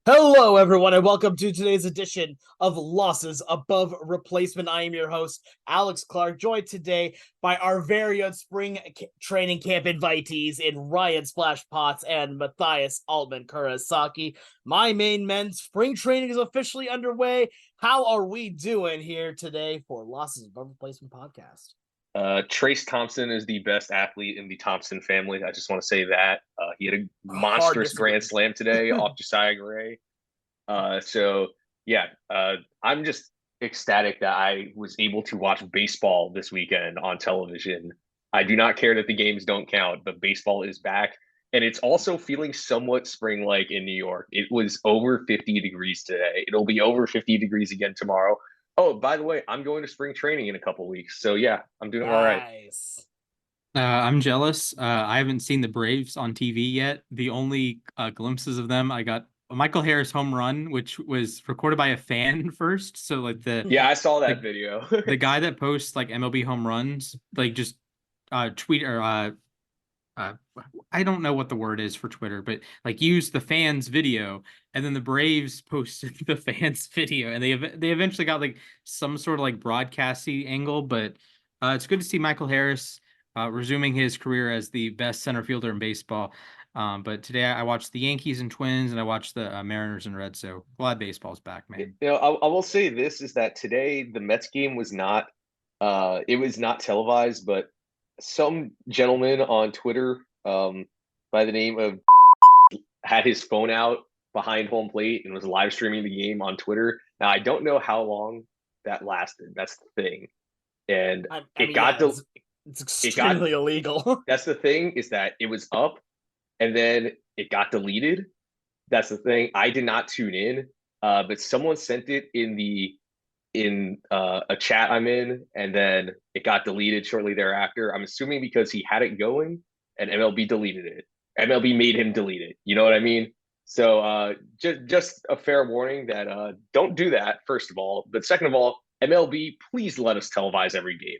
Hello, everyone, and welcome to today's edition of Losses Above Replacement. I am your host, Alex Clark, joined today by our very own spring training camp invitees in Ryan Splash Potts and Mathias Altman Kurosaki. My main men, spring training is officially underway. How are we doing here today for Losses Above Replacement podcast? Trace Thompson is the best athlete in the Thompson family. I just want to say that he had a Hard monstrous disagree. grand slam today off Josiah Gray. So yeah, I'm just ecstatic that I was able to watch baseball this weekend on television. I do not care that the games don't count, but baseball is back, and it's also feeling somewhat spring-like in New York. It was over 50 degrees today. It'll be over 50 degrees again tomorrow. Oh, by the way, I'm going to spring training in a couple weeks. So yeah, I'm doing all right. Nice. I'm jealous. I haven't seen the Braves on TV yet. The only glimpses of them, I got a Michael Harris home run, which was recorded by a fan first. So like Yeah, I saw that the video. the guy that posts like MLB home runs, like just tweet or uh I don't know what the word is for Twitter, but like use the fans video, and then the Braves posted the fans video, and they eventually got like some sort of like broadcasty angle, but it's good to see Michael Harris resuming his career as the best center fielder in baseball. But today I watched the Yankees and Twins, and I watched the Mariners and Reds. So glad baseball's back, man. I will say this is that today the Mets game was not it was not televised, but some gentleman on Twitter by the name of had his phone out behind home plate and was live streaming the game on Twitter. Now I don't know how long that lasted. That's the thing. And I it mean, yeah, got the it's it got extremely illegal. that's the thing is that it was up and then it got deleted. That's the thing. I did not tune in, but someone sent it in a chat I'm in, and then it got deleted shortly thereafter. I'm assuming because he had it going and MLB deleted it. MLB made him delete it. You know what I mean? So just a fair warning that don't do that. First of all, but second of all, MLB, please let us televise every game.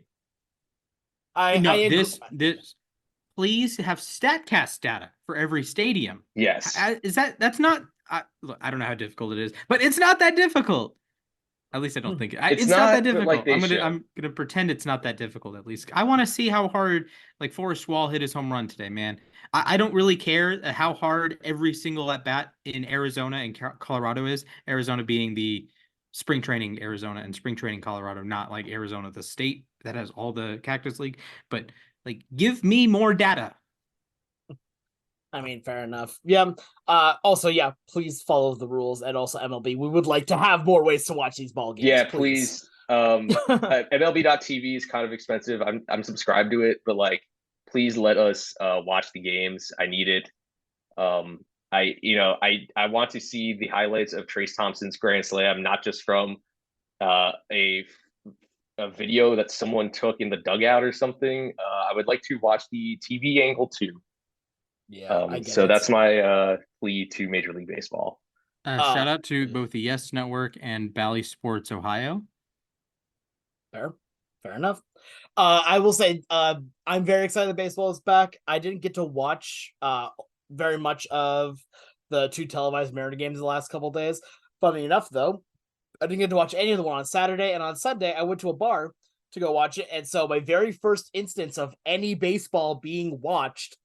I No, agree. this please have Statcast data for every stadium. Yes, Is that's not look, I don't know how difficult it is, but it's not that difficult. At least I don't think it's it's not that not, but like difficult. they should. I'm gonna pretend it's not that difficult. At least I want to see how hard like Forrest Wall hit his home run today, man. I don't really care how hard every single at bat in Arizona and Colorado is. Arizona being the spring training Arizona and spring training Colorado, not like Arizona the state that has all the Cactus League. But like, give me more data. I mean, fair enough. Yeah. Also, yeah, please follow the rules, and also MLB. We would like to have more ways to watch these ball games, Yeah, please. please. MLB.TV is kind of expensive. I'm subscribed to it, but like, please let us watch the games. I need it. I want to see the highlights of Trace Thompson's grand slam, not just from uh, a a video that someone took in the dugout or something. I would like to watch the TV angle too. Yeah, I get So it. that's my plea to Major League Baseball. Uh, Shout out to both the Yes Network and Bally Sports Ohio. fair, fair enough. I will say, I'm very excited that baseball is back. I didn't get to watch very much of the two televised Mariner games the last couple days. Funny enough, though, I didn't get to watch any of the one on Saturday, and on Sunday I went to a bar to go watch it. And so my very first instance of any baseball being watched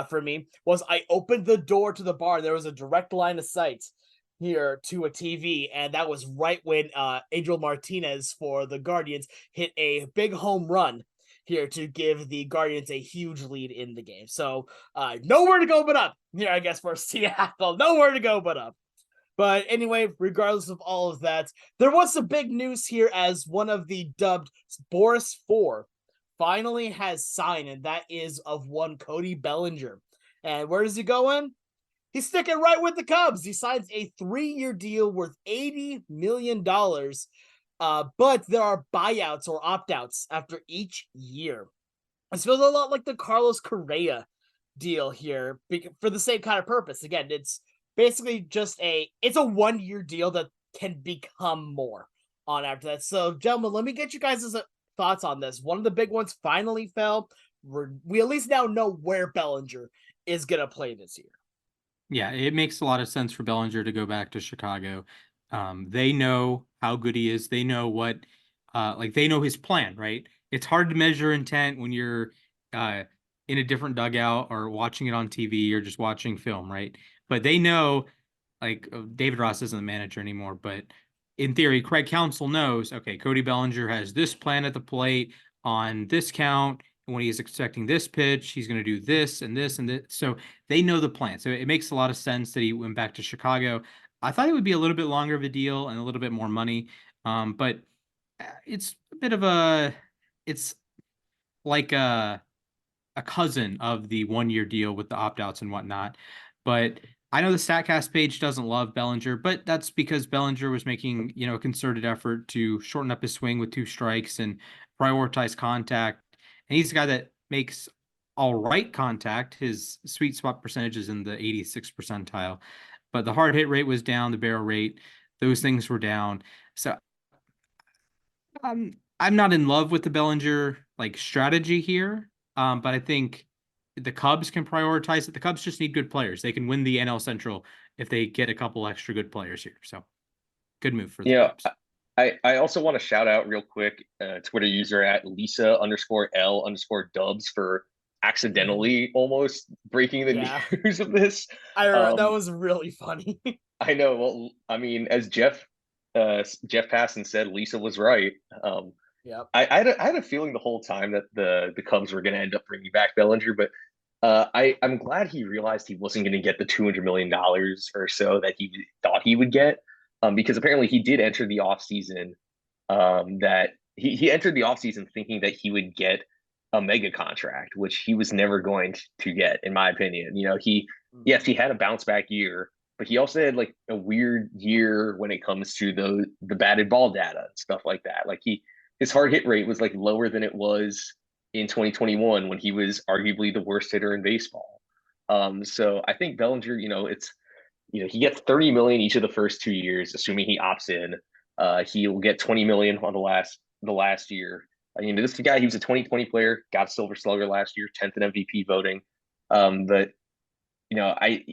for me was I opened the door to the bar. There was a direct line of sight here to a TV, and that was right when Edgar Martinez for the Guardians hit a big home run here to give the Guardians a huge lead in the game. So nowhere to go but up here, I guess, for Seattle. Nowhere to go but up. But anyway, regardless of all of that, there was some big news here as one of the dubbed Boris 4 finally has signed, and that is of one Cody Bellinger. And where does he go in? He's sticking right with the Cubs. He signs a 3-year deal worth $80 million. But there are buyouts or opt-outs after each year. It feels a lot like the Carlos Correa deal here for the same kind of purpose. Again, it's basically just it's a 1-year deal that can become more on after that. So, gentlemen, let me get you guys' thoughts on this. One of the big ones finally fell. We at least now know where Bellinger is going to play this year. Yeah, it makes a lot of sense for Bellinger to go back to Chicago. They know how good he is. They know what, like they know his plan, right? It's hard to measure intent when you're uh, in a different dugout or watching it on TV or just watching film, right? But they know, like David Ross isn't the manager anymore, but in theory, Craig Counsell knows, okay, Cody Bellinger has this plan at the plate on this count. And when he's expecting this pitch, he's going to do this and this and this. So they know the plan. So it makes a lot of sense that he went back to Chicago. I thought it would be a little bit longer of a deal and a little bit more money. But it's a bit of it's like a cousin of the 1 year deal with the opt outs and whatnot. But I know the Statcast page doesn't love Bellinger, but that's because Bellinger was making, a concerted effort to shorten up his swing with 2 strikes and prioritize contact. And he's a guy that makes all right contact. His sweet spot percentage is in the 86th percentile, but the hard hit rate was down, the barrel rate, those things were down. So I'm not in love with the Bellinger like strategy here, but I think the Cubs can prioritize it. The Cubs just need good players. They can win the NL Central if they get a couple extra good players here. So good move for the You know, Cubs. I also want to shout out real quick Twitter user at Lisa_L_Dubs for accidentally almost breaking the Yeah, news of this. that Um, was really funny. I know. Well, I mean, as Jeff Passan said, Lisa was right. Yep. I had a feeling the whole time that the Cubs were going to end up bringing back Bellinger, but I'm glad he realized he wasn't going to get the $200 million or so that he thought he would get, because apparently he did enter the offseason, that he entered the offseason thinking that he would get a mega contract, which he was never going to get, in my opinion. Yes, he had a bounce back year, but he also had like a weird year when it comes to the batted ball data and stuff like that. Like his hard hit rate was like lower than it was in 2021 when he was arguably the worst hitter in baseball. So I think Bellinger, he gets 30 million each of the first 2 years, assuming he opts in. He'll get 20 million on the last year. This is the guy. He was a 2020 player, got Silver Slugger last year, 10th in MVP voting. But I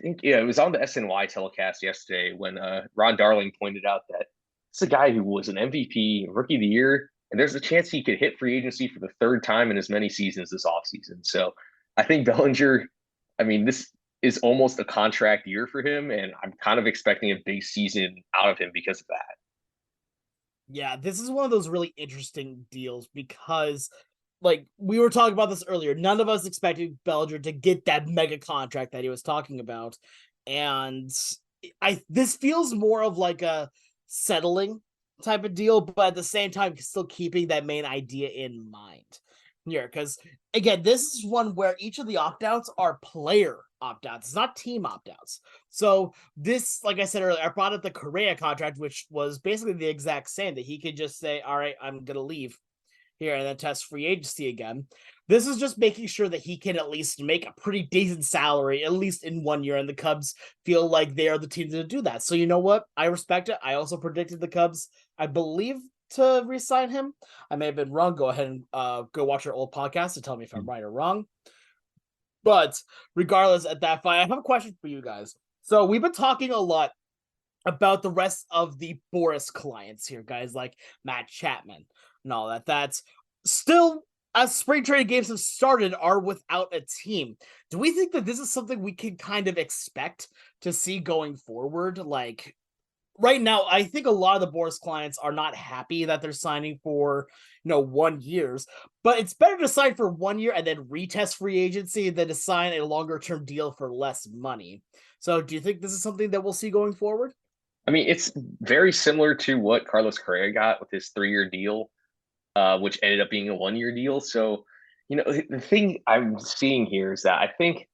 think it was on the SNY telecast yesterday when Ron Darling pointed out that it's a guy who was an MVP, Rookie of the Year, and there's a chance he could hit free agency for the third time in as many seasons this offseason. So I think Bellinger, this is almost a contract year for him, and I'm kind of expecting a big season out of him because of that. Yeah, this is one of those really interesting deals because, like, we were talking about this earlier. None of us expected Bellinger to get that mega contract that he was talking about. And this feels more of like a settling type of deal, but at the same time, still keeping that main idea in mind. Here, because again, this is one where each of the opt-outs are player opt-outs. It's not team opt-outs. So this, like I said earlier, I brought up the Correa contract, which was basically the exact same, that he could just say, all right, I'm gonna leave here and then test free agency again. This is just making sure that he can at least make a pretty decent salary, at least in 1 year, and the Cubs feel like they are the team to do that. So you know what? I respect it. I also predicted the Cubs, I believe, to re-sign him. I may have been wrong. Go ahead and go watch our old podcast to tell me if I'm right or wrong. But regardless, at that point, I have a question for you guys. So we've been talking a lot about the rest of the Boris clients here, guys like Matt Chapman and all that. That's still, as spring training games have started, are without a team. Do we think that this is something we can kind of expect to see going forward? Like, right now, I think a lot of the Boris clients are not happy that they're signing for 1 years, but it's better to sign for 1 year and then retest free agency than to sign a longer term deal for less money. So do you think this is something that we'll see going forward? It's very similar to what Carlos Correa got with his 3 year deal, which ended up being a 1 year deal. So, the thing I'm seeing here is that I think,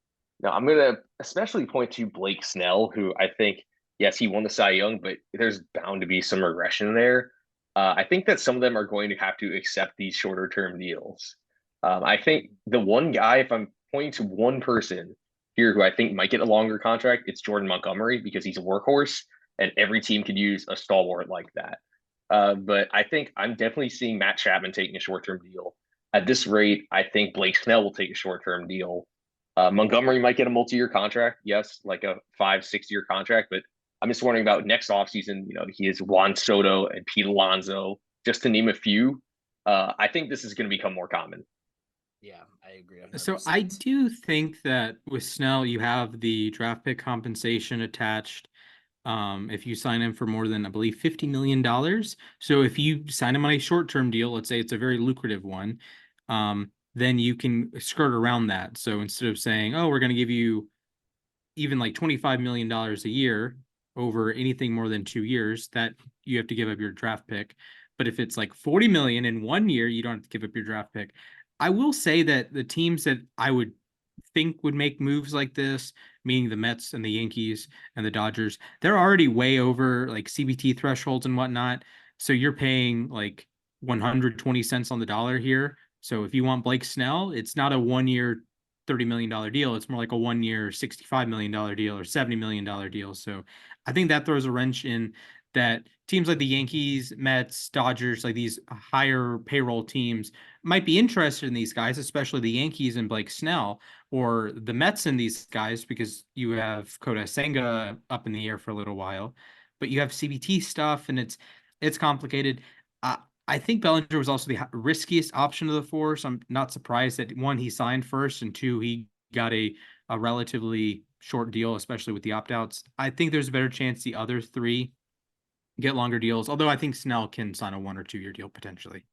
I'm going to especially point to Blake Snell, who I think, yes, he won the Cy Young, but there's bound to be some regression there. I think that some of them are going to have to accept these shorter term deals. I think the one guy, if I'm pointing to one person here who I think might get a longer contract, it's Jordan Montgomery because he's a workhorse and every team could use a stalwart like that. But I think I'm definitely seeing Matt Chapman taking a short term deal. At this rate, I think Blake Snell will take a short term deal. Montgomery might get a multi-year contract, yes, like a 5-6 year contract, but I'm just wondering about next offseason. He has Juan Soto and Pete Alonso, just to name a few. I think this is going to become more common. Yeah, I agree. So I 100%. do think that with Snell, you have the draft pick compensation attached. If you sign him for more than, I believe, $50 million. So if you sign him on a short-term deal, let's say it's a very lucrative one, then you can skirt around that. So instead of saying, oh, we're going to give you even like $25 million a year over anything more than 2 years, that you have to give up your draft pick. But if it's like 40 million in 1 year, you don't have to give up your draft pick. I will say that the teams that I would think would make moves like this, meaning the Mets and the Yankees and the Dodgers, they're already way over like CBT thresholds and whatnot. So you're paying like 120 cents on the dollar here. So if you want Blake Snell, it's not a 1 year $30 million deal. It's more like a 1 year $65 million deal or $70 million deal. So I think that throws a wrench in that teams like the Yankees, Mets, Dodgers, like these higher payroll teams might be interested in these guys, especially the Yankees and Blake Snell, or the Mets and these guys, because you have Kota Senga up in the air for a little while, but you have CBT stuff and it's complicated. I think Bellinger was also the riskiest option of the four, so I'm not surprised that one, he signed first, and two, he got a relatively short deal, especially with the opt-outs. I think there's a better chance the other three get longer deals, although I think Snell can sign a 1 or 2 year deal potentially.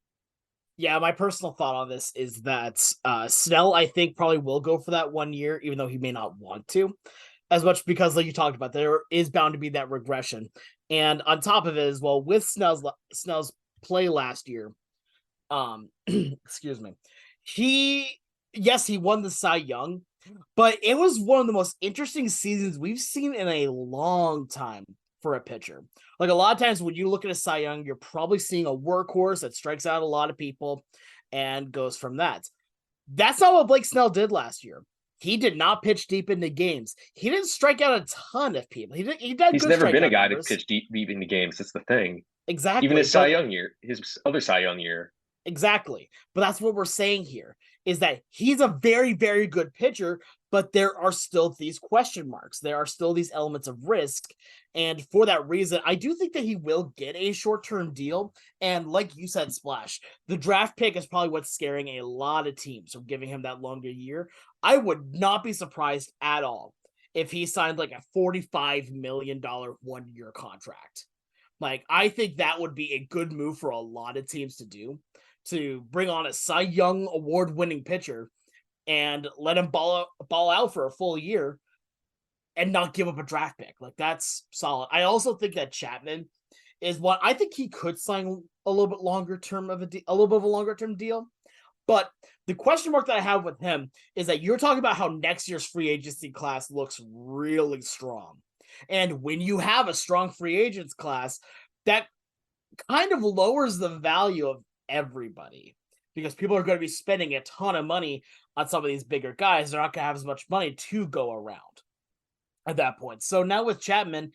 Yeah, my personal thought on this is that Snell, I think, probably will go for that 1 year, even though he may not want to, as much because, like you talked about, there is bound to be that regression. And on top of it as well, with Snell's play last year, excuse me, he won the Cy Young, but it was one of the most interesting seasons we've seen in a long time for a pitcher. Like a lot of times when you look at a Cy Young, you're probably seeing a workhorse that strikes out a lot of people and goes from that. That's not what Blake Snell did last year. He did not pitch deep into games. He didn't strike out a ton of people. He had He's good never been a strikeout guy to numbers. pitch deep into games. That's the thing. Even Exactly. his Cy But Young year, his other Cy Young year. Exactly. But that's what we're saying here is that he's a very, very good pitcher, but there are still these question marks. There are still these elements of risk. And for that reason, I do think that he will get a short-term deal. And like you said, Splash, the draft pick is probably what's scaring a lot of teams from giving him that longer year. I would not be surprised at all if he signed like a $45 million 1 year contract. Like, I think that would be a good move for a lot of teams to do, to bring on a Cy Young award-winning pitcher and let him ball out for a full year and not give up a draft pick. Like, that's solid. I also think that Chapman is one. I think he could sign a little bit longer term of a little bit of a longer term deal. But the question mark that I have with him is that you're talking about how next year's free agency class looks really strong. And when you have a strong free agents class, that kind of lowers the value of everybody because people are going to be spending a ton of money on some of these bigger guys. They're not going to have as much money to go around at that point. So now with Chapman,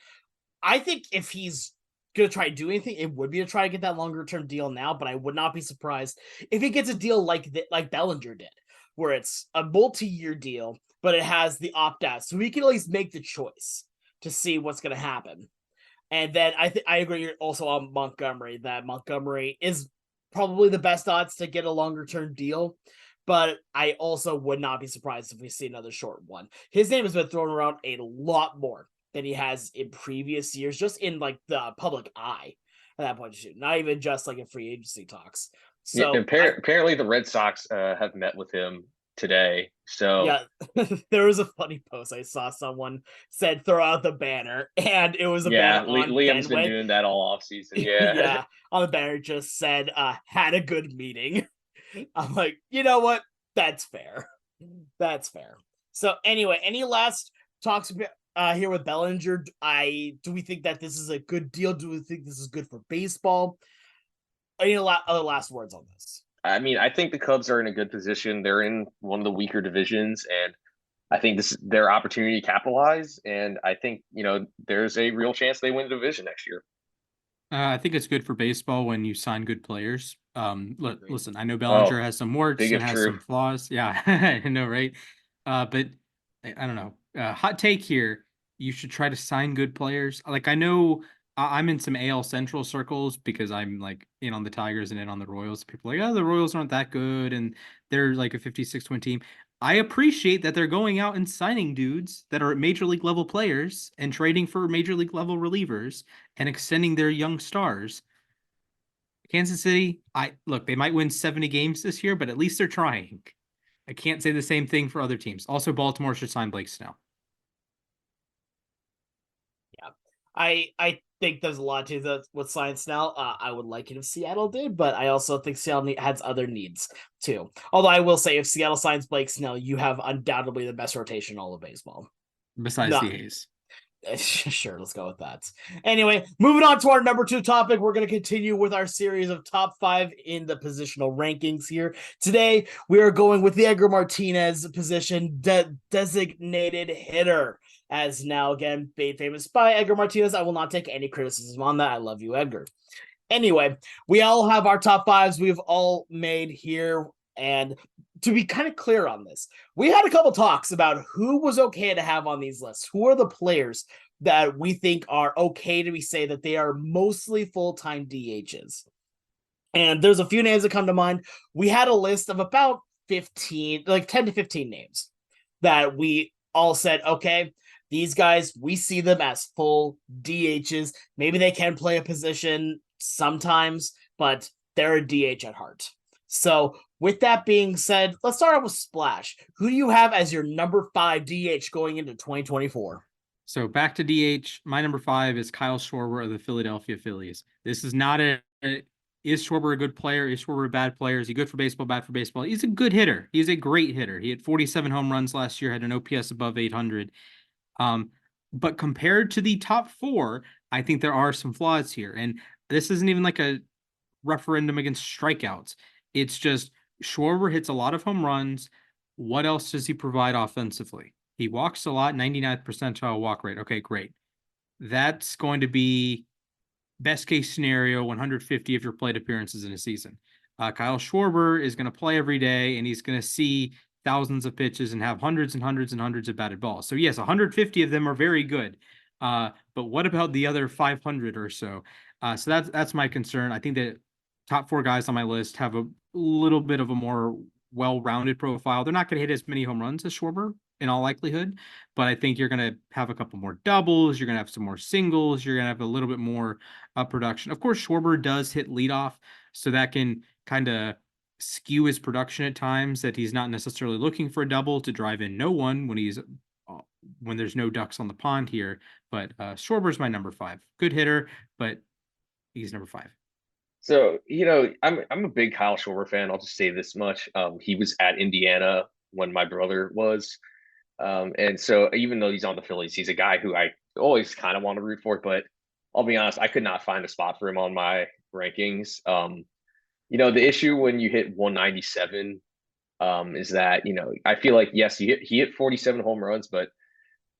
I think if he's going to try to do anything, it would be to try to get that longer term deal now, but I would not be surprised if he gets a deal like Bellinger did, where it's a multi-year deal, but it has the opt-out. So he can at least make the choice to see what's going to happen. And then I agree also on Montgomery, that Montgomery is probably the best odds to get a longer term deal. But I also would not be surprised if we see another short one. His name has been thrown around a lot more than he has in previous years, just in like the public eye at that point, not even just like in free agency talks. Yeah, So apparently the Red Sox have met with him today. So yeah, there was a funny post I saw. Someone said throw out the banner, and it was a banner yeah, on Liam's been Fenway. doing that all off season. Yeah. Yeah, on the banner just said had a good meeting. I'm like, you know what? That's fair. That's fair. So anyway, any last talks here with Bellinger? Do we think that this is a good deal? Do we think this is good for baseball? Any other last words on this? I mean, I think the Cubs are in a good position. They're in one of the weaker divisions, and I think this is their opportunity to capitalize. And I think, there's a real chance they win the division next year. I think it's good for baseball when you sign good players. Listen, I know Oh, Bellinger has some warts big and if has true. some flaws. Yeah, I know, right? But I don't know. Hot take here. You should try to sign good players. Like I know I'm in some AL Central circles because I'm like in on the Tigers and in on the Royals. People are like, oh, the Royals aren't that good and they're like a 56 win team. I appreciate that they're going out and signing dudes that are major league level players and trading for major league level relievers and extending their young stars. Kansas City, I look, they might win 70 games this year, but at least they're trying. I can't say the same thing for other teams. Also, Baltimore should sign Blake Snell. Yeah, I think there's a lot to that with science now. I would like it if Seattle did, but I also think Seattle has other needs too. Although I will say, if Seattle signs Blake Snell, you have undoubtedly the best rotation in all of baseball. Besides the A's. Sure, let's go with that. Anyway, moving on to our number 2 topic, we're going to continue with our series of top 5 in the positional rankings here. Today, we are going with the Edgar Martinez position, designated hitter, as now again made famous by Edgar Martinez. I will not take any criticism on that. I love you, Edgar. Anyway, we all have our top 5s we've all made here, and to be kind of clear on this, we had a couple talks about who was okay to have on these lists. Who are the players that we think are okay to be say that they are mostly full-time DHs? And there's a few names that come to mind. We had a list of about 15, like 10 to 15 names that we all said, okay, these guys, we see them as full DHs. Maybe they can play a position sometimes, but they're a DH at heart. So with that being said, let's start out with Splash. Who do you have as your number 5 DH going into 2024? So back to DH. My number 5 is Kyle Schwarber of the Philadelphia Phillies. This is not is Schwarber a good player? Is Schwarber a bad player? Is he good for baseball, bad for baseball? He's a good hitter. He's a great hitter. He had 47 home runs last year, had an OPS above 800. But compared to the top 4, I think there are some flaws here. And this isn't even like a referendum against strikeouts. It's just Schwarber hits a lot of home runs. What else does he provide offensively? He walks a lot, 99th percentile walk rate. Okay, great. That's going to be best case scenario, 150 of your plate appearances in a season. Kyle Schwarber is going to play every day, and he's going to see thousands of pitches and have hundreds and hundreds and hundreds of batted balls. So yes, 150 of them are very good. But what about the other 500 or so? So that's my concern. I think that top 4 guys on my list have a little bit of a more well-rounded profile. They're not going to hit as many home runs as Schwarber in all likelihood, but I think you're going to have a couple more doubles. You're going to have some more singles. You're going to have a little bit more production. Of course, Schwarber does hit leadoff, so that can kind of skew his production at times, that he's not necessarily looking for a double to drive in no one when there's no ducks on the pond here. But Schwarber's my number 5. Good hitter, but he's number 5. So, I'm a big Kyle Schwarber fan. I'll just say this much. He was at Indiana when my brother was. And so even though he's on the Phillies, he's a guy who I always kind of want to root for, but I'll be honest, I could not find a spot for him on my rankings. The issue when you hit 197 is that, I feel like, yes, he hit 47 home runs, but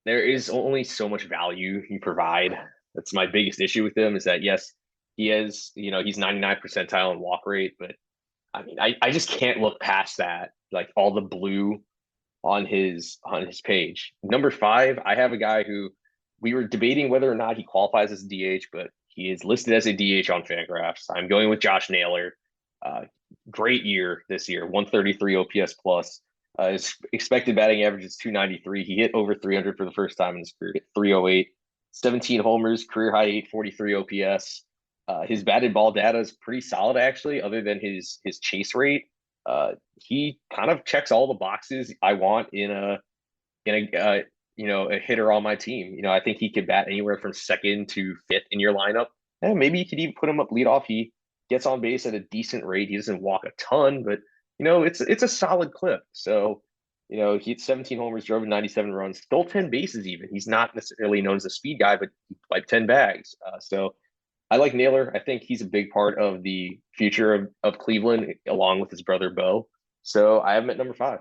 there is only so much value you provide. That's my biggest issue with him, is that, yes, he has, he's 99th percentile in walk rate, but I mean, I just can't look past that, like all the blue on his page. Number 5, I have a guy who we were debating whether or not he qualifies as a DH, but he is listed as a DH on Fangraphs. I'm going with Josh Naylor. Great year this year, 133 OPS plus. His expected batting average is 293. He hit over 300 for the first time in his career, hit 308, 17 homers, career high 843 OPS. His batted ball data is pretty solid, actually, other than his chase rate. He kind of checks all the boxes I want in a hitter on my team. I think he could bat anywhere from 2nd to 5th in your lineup. And maybe you could even put him up leadoff. He gets on base at a decent rate. He doesn't walk a ton, but it's a solid clip. So, he hit 17 homers, drove 97 runs, stole 10 bases even. He's not necessarily known as a speed guy, but he wiped 10 bags. So I like Naylor. I think he's a big part of the future of Cleveland, along with his brother Bo. So I have him at number 5.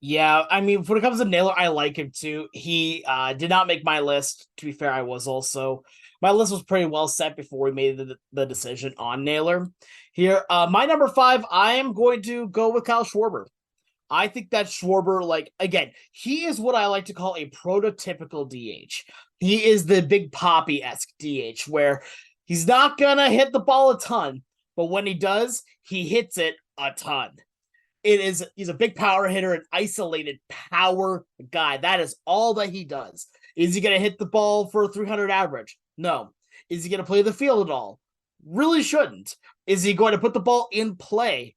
Yeah, I mean, when it comes to Naylor, I like him too. He did not make my list. To be fair, I was also. My list was pretty well set before we made the decision on Naylor. Here, my number 5, I am going to go with Kyle Schwarber. I think that Schwarber, like, again, he is what I like to call a prototypical DH. He is the Big Poppy-esque DH, where he's not gonna hit the ball a ton, but when he does, he hits it a ton. He's a big power hitter, an isolated power guy. That is all that he does. Is he gonna hit the ball for a 300 average? No. Is he gonna play the field at all? Really shouldn't. Is he going to put the ball in play?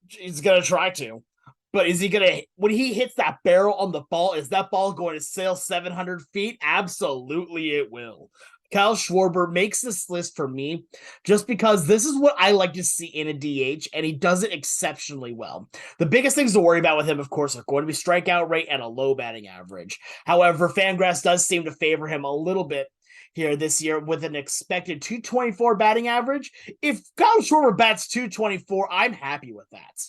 He's gonna try to. But is he gonna, when he hits that barrel on the ball, is that ball going to sail 700 feet? Absolutely, it will. Kyle Schwarber makes this list for me just because this is what I like to see in a DH, and he does it exceptionally well. The biggest things to worry about with him, of course, are going to be strikeout rate and a low batting average. However, Fangraphs does seem to favor him a little bit here this year with an expected 224 batting average. If Kyle Schwarber bats 224, I'm happy with that.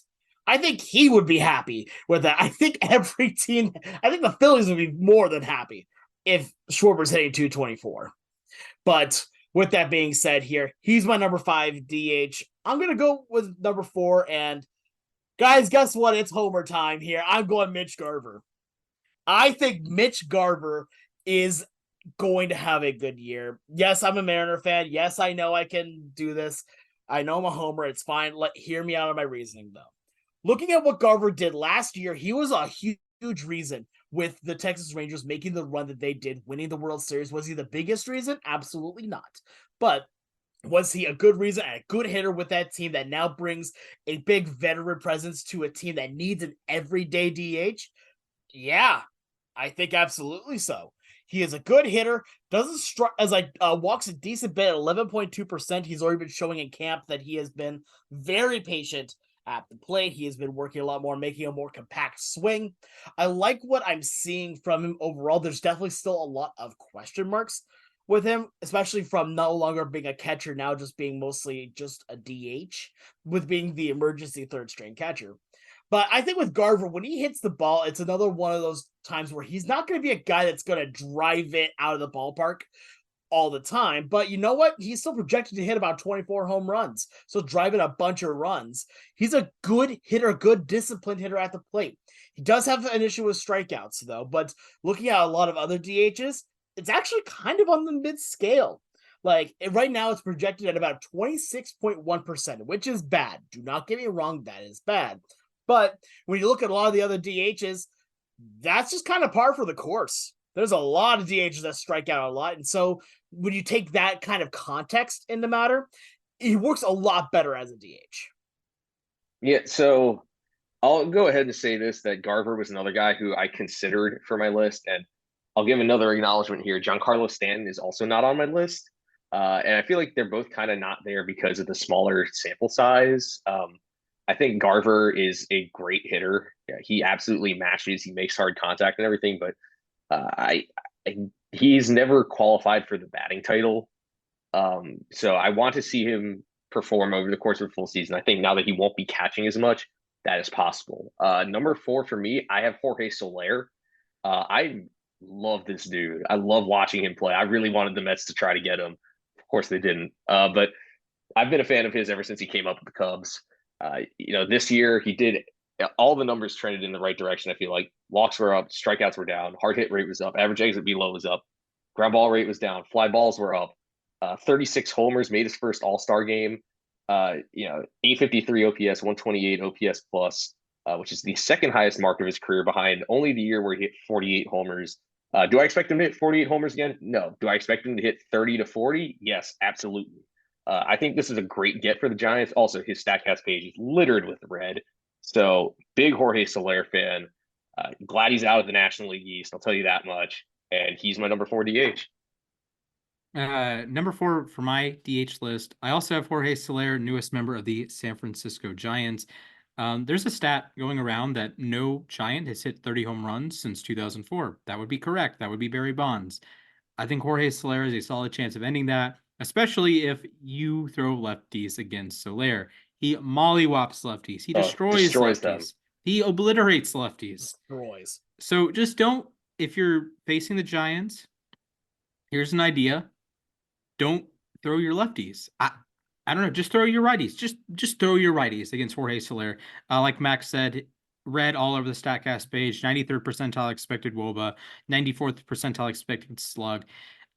I think he would be happy with that. I think every team, I think the Phillies would be more than happy if Schwarber's hitting 224. But with that being said here, he's my number 5 DH. I'm going to go with number 4. And guys, guess what? It's homer time here. I'm going Mitch Garver. I think Mitch Garver is going to have a good year. Yes, I'm a Mariner fan. Yes, I know I can do this. I know I'm a homer. It's fine. Hear me out on my reasoning, though. Looking at what Garver did last year, he was a huge reason with the Texas Rangers making the run that they did, winning the World Series. Was he the biggest reason? Absolutely not. But was he a good reason and a good hitter with that team that now brings a big veteran presence to a team that needs an everyday DH? Yeah, I think absolutely so. He is a good hitter, doesn't strike as walks a decent bit at 11.2%. He's already been showing in camp that he has been very patient at the plate. He has been working a lot more, making a more compact swing. I like what I'm seeing from him overall. There's definitely still a lot of question marks with him, especially from no longer being a catcher, now just being mostly just a DH, with being the emergency third string catcher. But I think with Garver, when he hits the ball, it's another one of those times where he's not going to be a guy that's going to drive it out of the ballpark all the time. But you know what? He's still projected to hit about 24 home runs. So driving a bunch of runs. He's a good hitter, good disciplined hitter at the plate. He does have an issue with strikeouts, though. But looking at a lot of other DHs, it's actually kind of on the mid scale. Like right now, it's projected at about 26.1%, which is bad. Do not get me wrong, that is bad. But when you look at a lot of the other DHs, that's just kind of par for the course. There's a lot of DHs that strike out a lot. And so when you take that kind of context in the matter, he works a lot better as a DH. Yeah, so I'll go ahead and say this, that Garver was another guy who I considered for my list. And I'll give another acknowledgement here. Giancarlo Stanton is also not on my list. And I feel like they're both kind of not there because of the smaller sample size. I think Garver is a great hitter. Yeah, he absolutely matches. He makes hard contact and everything, but he's never qualified for the batting title. So I want to see him perform over the course of a full season. I think now that he won't be catching as much, that is possible. Number 4 for me, I have Jorge Soler. I love this dude. I love watching him play. I really wanted the Mets to try to get him. Of course they didn't. But I've been a fan of his ever since he came up with the Cubs. This year he did all the numbers trended in the right direction. I feel like walks were up, strikeouts were down, hard hit rate was up, average exit below was up, ground ball rate was down, fly balls were up. 36 homers, made his first All-Star game. 853 OPS, 128 OPS plus, which is the second highest mark of his career, behind only the year where he hit 48 homers. Do I expect him to hit 48 homers again? No. Do I expect him to hit 30 to 40? Yes, absolutely. I think this is a great get for the Giants. Also, his StatCast page is littered with red. So, big Jorge Soler fan. Glad he's out of the National League East. I'll tell you that much. And he's my number 4 DH. Number 4 for my DH list. I also have Jorge Soler, newest member of the San Francisco Giants. There's a stat going around that no Giant has hit 30 home runs since 2004. That would be correct. That would be Barry Bonds. I think Jorge Soler has a solid chance of ending that, especially if you throw lefties against Soler. He mollywops lefties. He destroys lefties. Them. He obliterates lefties. Destroys. So just don't, if you're facing the Giants, here's an idea. Don't throw your lefties. I don't know. Just throw your righties. Just throw your righties against Jorge Soler. Like Max said, red all over the StatCast page. 93rd percentile expected WOBA, 94th percentile expected slug.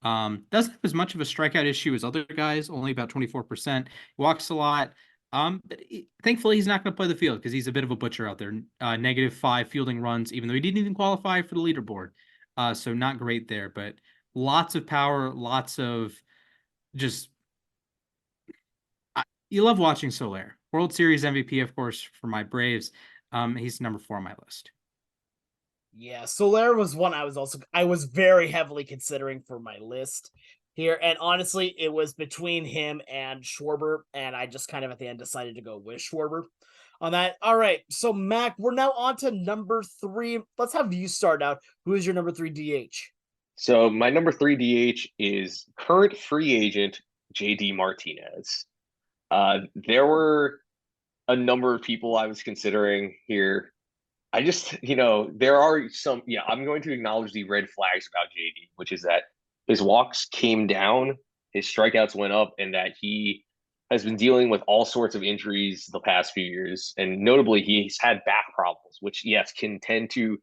Doesn't have as much of a strikeout issue as other guys, only about 24%. Walks a lot. But thankfully he's not going to play the field because he's a bit of a butcher out there. -5 fielding runs, even though he didn't even qualify for the leaderboard. So not great there, but lots of power, lots of just. You love watching Soler. World Series MVP, of course, for my Braves. He's number 4 on my list. Yeah, Soler was one I was very heavily considering for my list here. And honestly, it was between him and Schwarber, and I just kind of at the end decided to go with Schwarber on that. All right, so Mac, we're now on to number 3. Let's have you start out. Who is your number 3 DH? So my number 3 DH is current free agent JD Martinez. There were a number of people I was considering here. I just, there are some, I'm going to acknowledge the red flags about JD, which is that his walks came down, his strikeouts went up, and that he has been dealing with all sorts of injuries the past few years. And notably, he's had back problems, which, yes, can tend to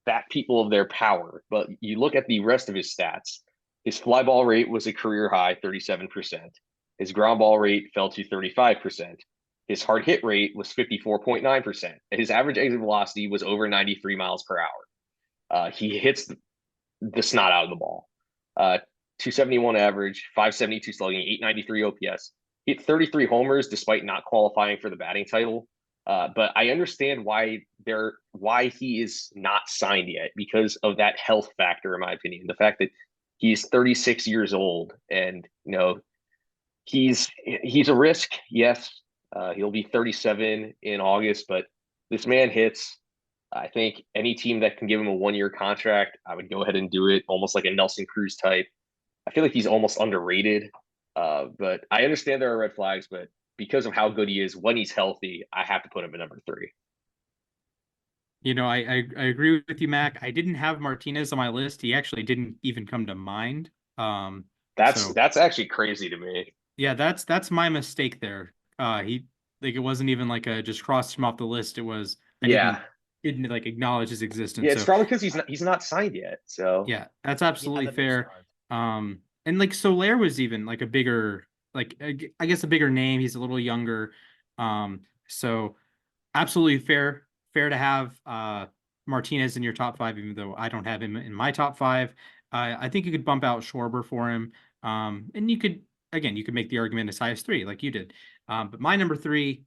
back people of their power. But you look at the rest of his stats, his fly ball rate was a career high, 37%. His ground ball rate fell to 35%. His hard hit rate was 54.9%. His average exit velocity was over 93 miles per hour. He hits the snot out of the ball. 271 average, 572 slugging, 893 OPS. He hit 33 homers despite not qualifying for the batting title. But I understand why he is not signed yet, because of that health factor, in my opinion. The fact that he's 36 years old, and he's a risk, yes. He'll be 37 in August, but this man hits. I think any team that can give him a 1-year contract, I would go ahead and do it, almost like a Nelson Cruz type. I feel like he's almost underrated, but I understand there are red flags, but because of how good he is when he's healthy, I have to put him at number 3. I agree with you, Mac. I didn't have Martinez on my list. He actually didn't even come to mind. That's actually crazy to me. Yeah, that's my mistake there. It wasn't even like a just crossed him off the list. It was didn't like acknowledge his existence. Yeah, it's probably because he's not signed yet. So yeah, that's absolutely fair. And like Soler was even like a bigger, like I guess a bigger name. He's a little younger. So absolutely fair to have Martinez in your top 5, even though I don't have him in my top 5. I think you could bump out Schwarber for him. And you could make the argument as high as 3, like you did. But my number 3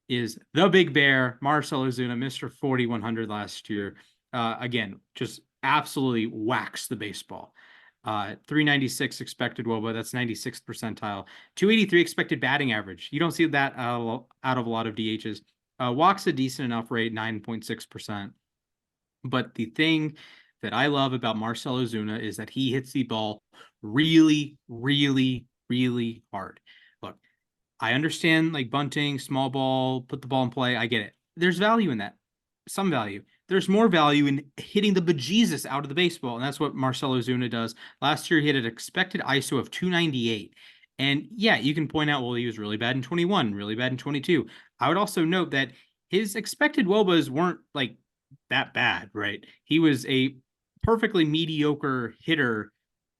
is the Big Bear, Marcell Ozuna, Mr. 4,100 last year. Again, just absolutely waxed the baseball. 396 expected WOBA, that's 96th percentile. 283 expected batting average. You don't see that out of a lot of DHs. Walks a decent enough rate, 9.6%. But the thing that I love about Marcell Ozuna is that he hits the ball really, really, really hard. Look, I understand like bunting, small ball, put the ball in play. I get it. There's value in that. Some value. There's more value in hitting the bejesus out of the baseball, and that's what Marcell Ozuna does. Last year, he had an expected ISO of 298. And yeah, you can point out, well, he was really bad in 21, really bad in 22. I would also note that his expected WOBAs weren't like that bad, right? He was a perfectly mediocre hitter,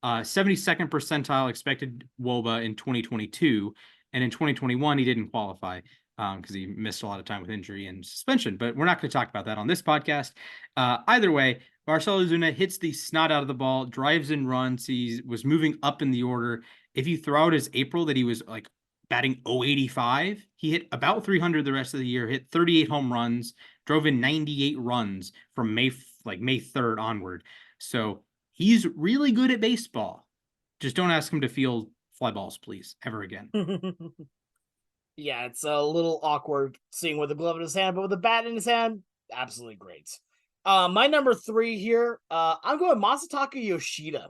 72nd percentile expected WOBA in 2022. And in 2021, he didn't qualify because he missed a lot of time with injury and suspension. But we're not going to talk about that on this podcast. Either way, Marcell Ozuna hits the snot out of the ball, drives in runs. He was moving up in the order. If you throw out his April that he was like batting 085, he hit about 300 the rest of the year, hit 38 home runs, drove in 98 runs from May 3rd onward. So he's really good at baseball. Just don't ask him to field fly balls, please, ever again. Yeah, it's a little awkward seeing with a glove in his hand, but with a bat in his hand, absolutely great. My number 3 here, I'm going Masataka Yoshida.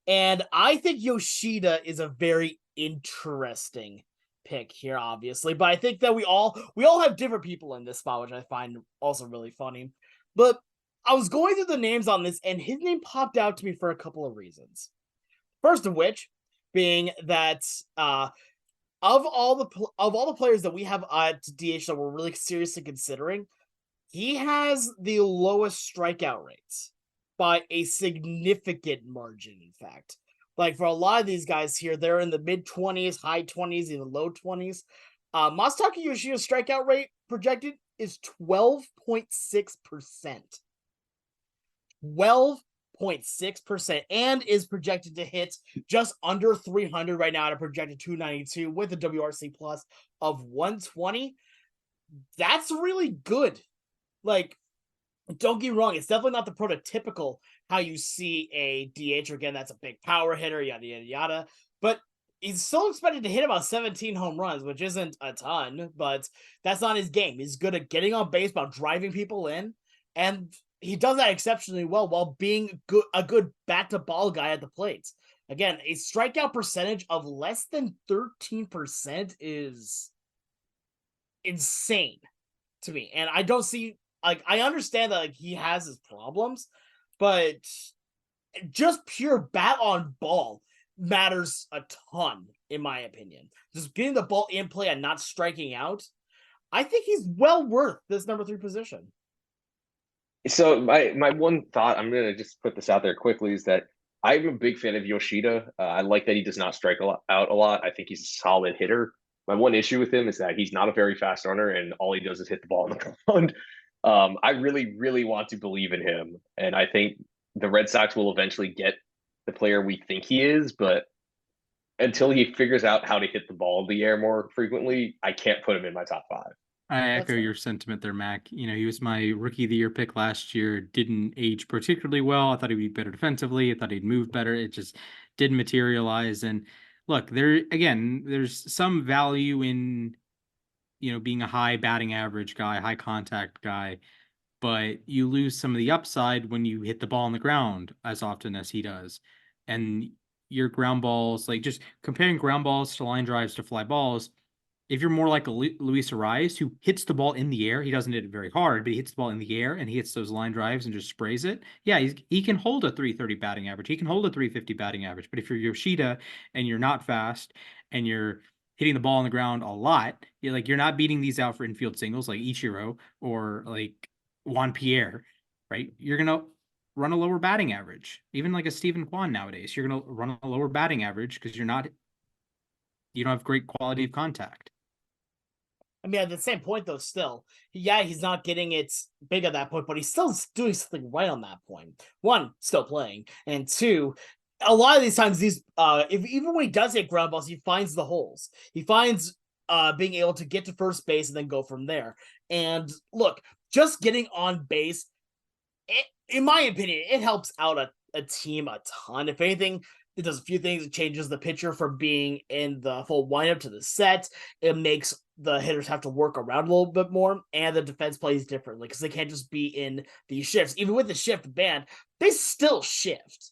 And I think Yoshida is a very interesting pick here, obviously. But I think that we all have different people in this spot, which I find also really funny. But I was going through the names on this, and his name popped out to me for a couple of reasons. First of which being that of all the players that we have at DH that we're really seriously considering, He has the lowest strikeout rates by a significant margin, in fact. Like for a lot of these guys here, they're in the mid-20s, high 20s, even low 20s. Masataka Yoshida's strikeout rate projected is 12.6%. 12.6% and is projected to hit just under 300 right now at a projected 292 with a WRC plus of 120. That's really good. Like, don't get me wrong, it's definitely not the prototypical how you see a DH. Again, that's a big power hitter, yada, yada, yada. But he's still expected to hit about 17 home runs, which isn't a ton, but that's not his game. He's good at getting on base, about driving people in, and he does that exceptionally well while being a good bat-to-ball guy at the plate. Again, a strikeout percentage of less than 13% is insane to me. And I don't see, like, I understand that like he has his problems, but just pure bat on ball matters a ton, in my opinion. Just getting the ball in play and not striking out, I think he's well worth this number 3 position. So my one thought, I'm gonna just put this out there quickly, is that I'm a big fan of Yoshida. I like that he does not strike out a lot. I think he's a solid hitter. My one issue with him is that he's not a very fast runner, and all he does is hit the ball on the ground. I really, really want to believe in him, and I think the Red Sox will eventually get the player we think he is. But until he figures out how to hit the ball in the air more frequently, I can't put him in my top 5. I That's echo fair. your sentiment there, Mac. You know, he was my rookie of the year pick last year. Didn't age particularly well. I thought he'd be better defensively. I thought he'd move better. It just didn't materialize. And look, there's some value in, being a high batting average guy, high contact guy, but you lose some of the upside when you hit the ball on the ground as often as he does. And your ground balls, like just comparing ground balls to line drives to fly balls, if you're more like a Luis Arias who hits the ball in the air, he doesn't hit it very hard, but he hits the ball in the air and he hits those line drives and just sprays it. Yeah, he can hold a 330 batting average. He can hold a 350 batting average. But if you're Yoshida and you're not fast and you're hitting the ball on the ground a lot, you're not beating these out for infield singles like Ichiro or like Juan Pierre, right? You're gonna run a lower batting average. Even like a Stephen Kwan nowadays, you're gonna run a lower batting average because you don't have great quality of contact. I mean, at the same point, though, still, yeah, he's not getting it big at that point, but he's still doing something right on that point. One, still playing, and two, a lot of these times, even when he does hit ground balls, he finds the holes. He finds being able to get to first base and then go from there. And look, just getting on base, in my opinion, it helps out a team a ton. If anything, it does a few things. It changes the pitcher from being in the full windup to the set. It makes the hitters have to work around a little bit more, and the defense plays differently because they can't just be in these shifts. Even with the shift band, they still shift.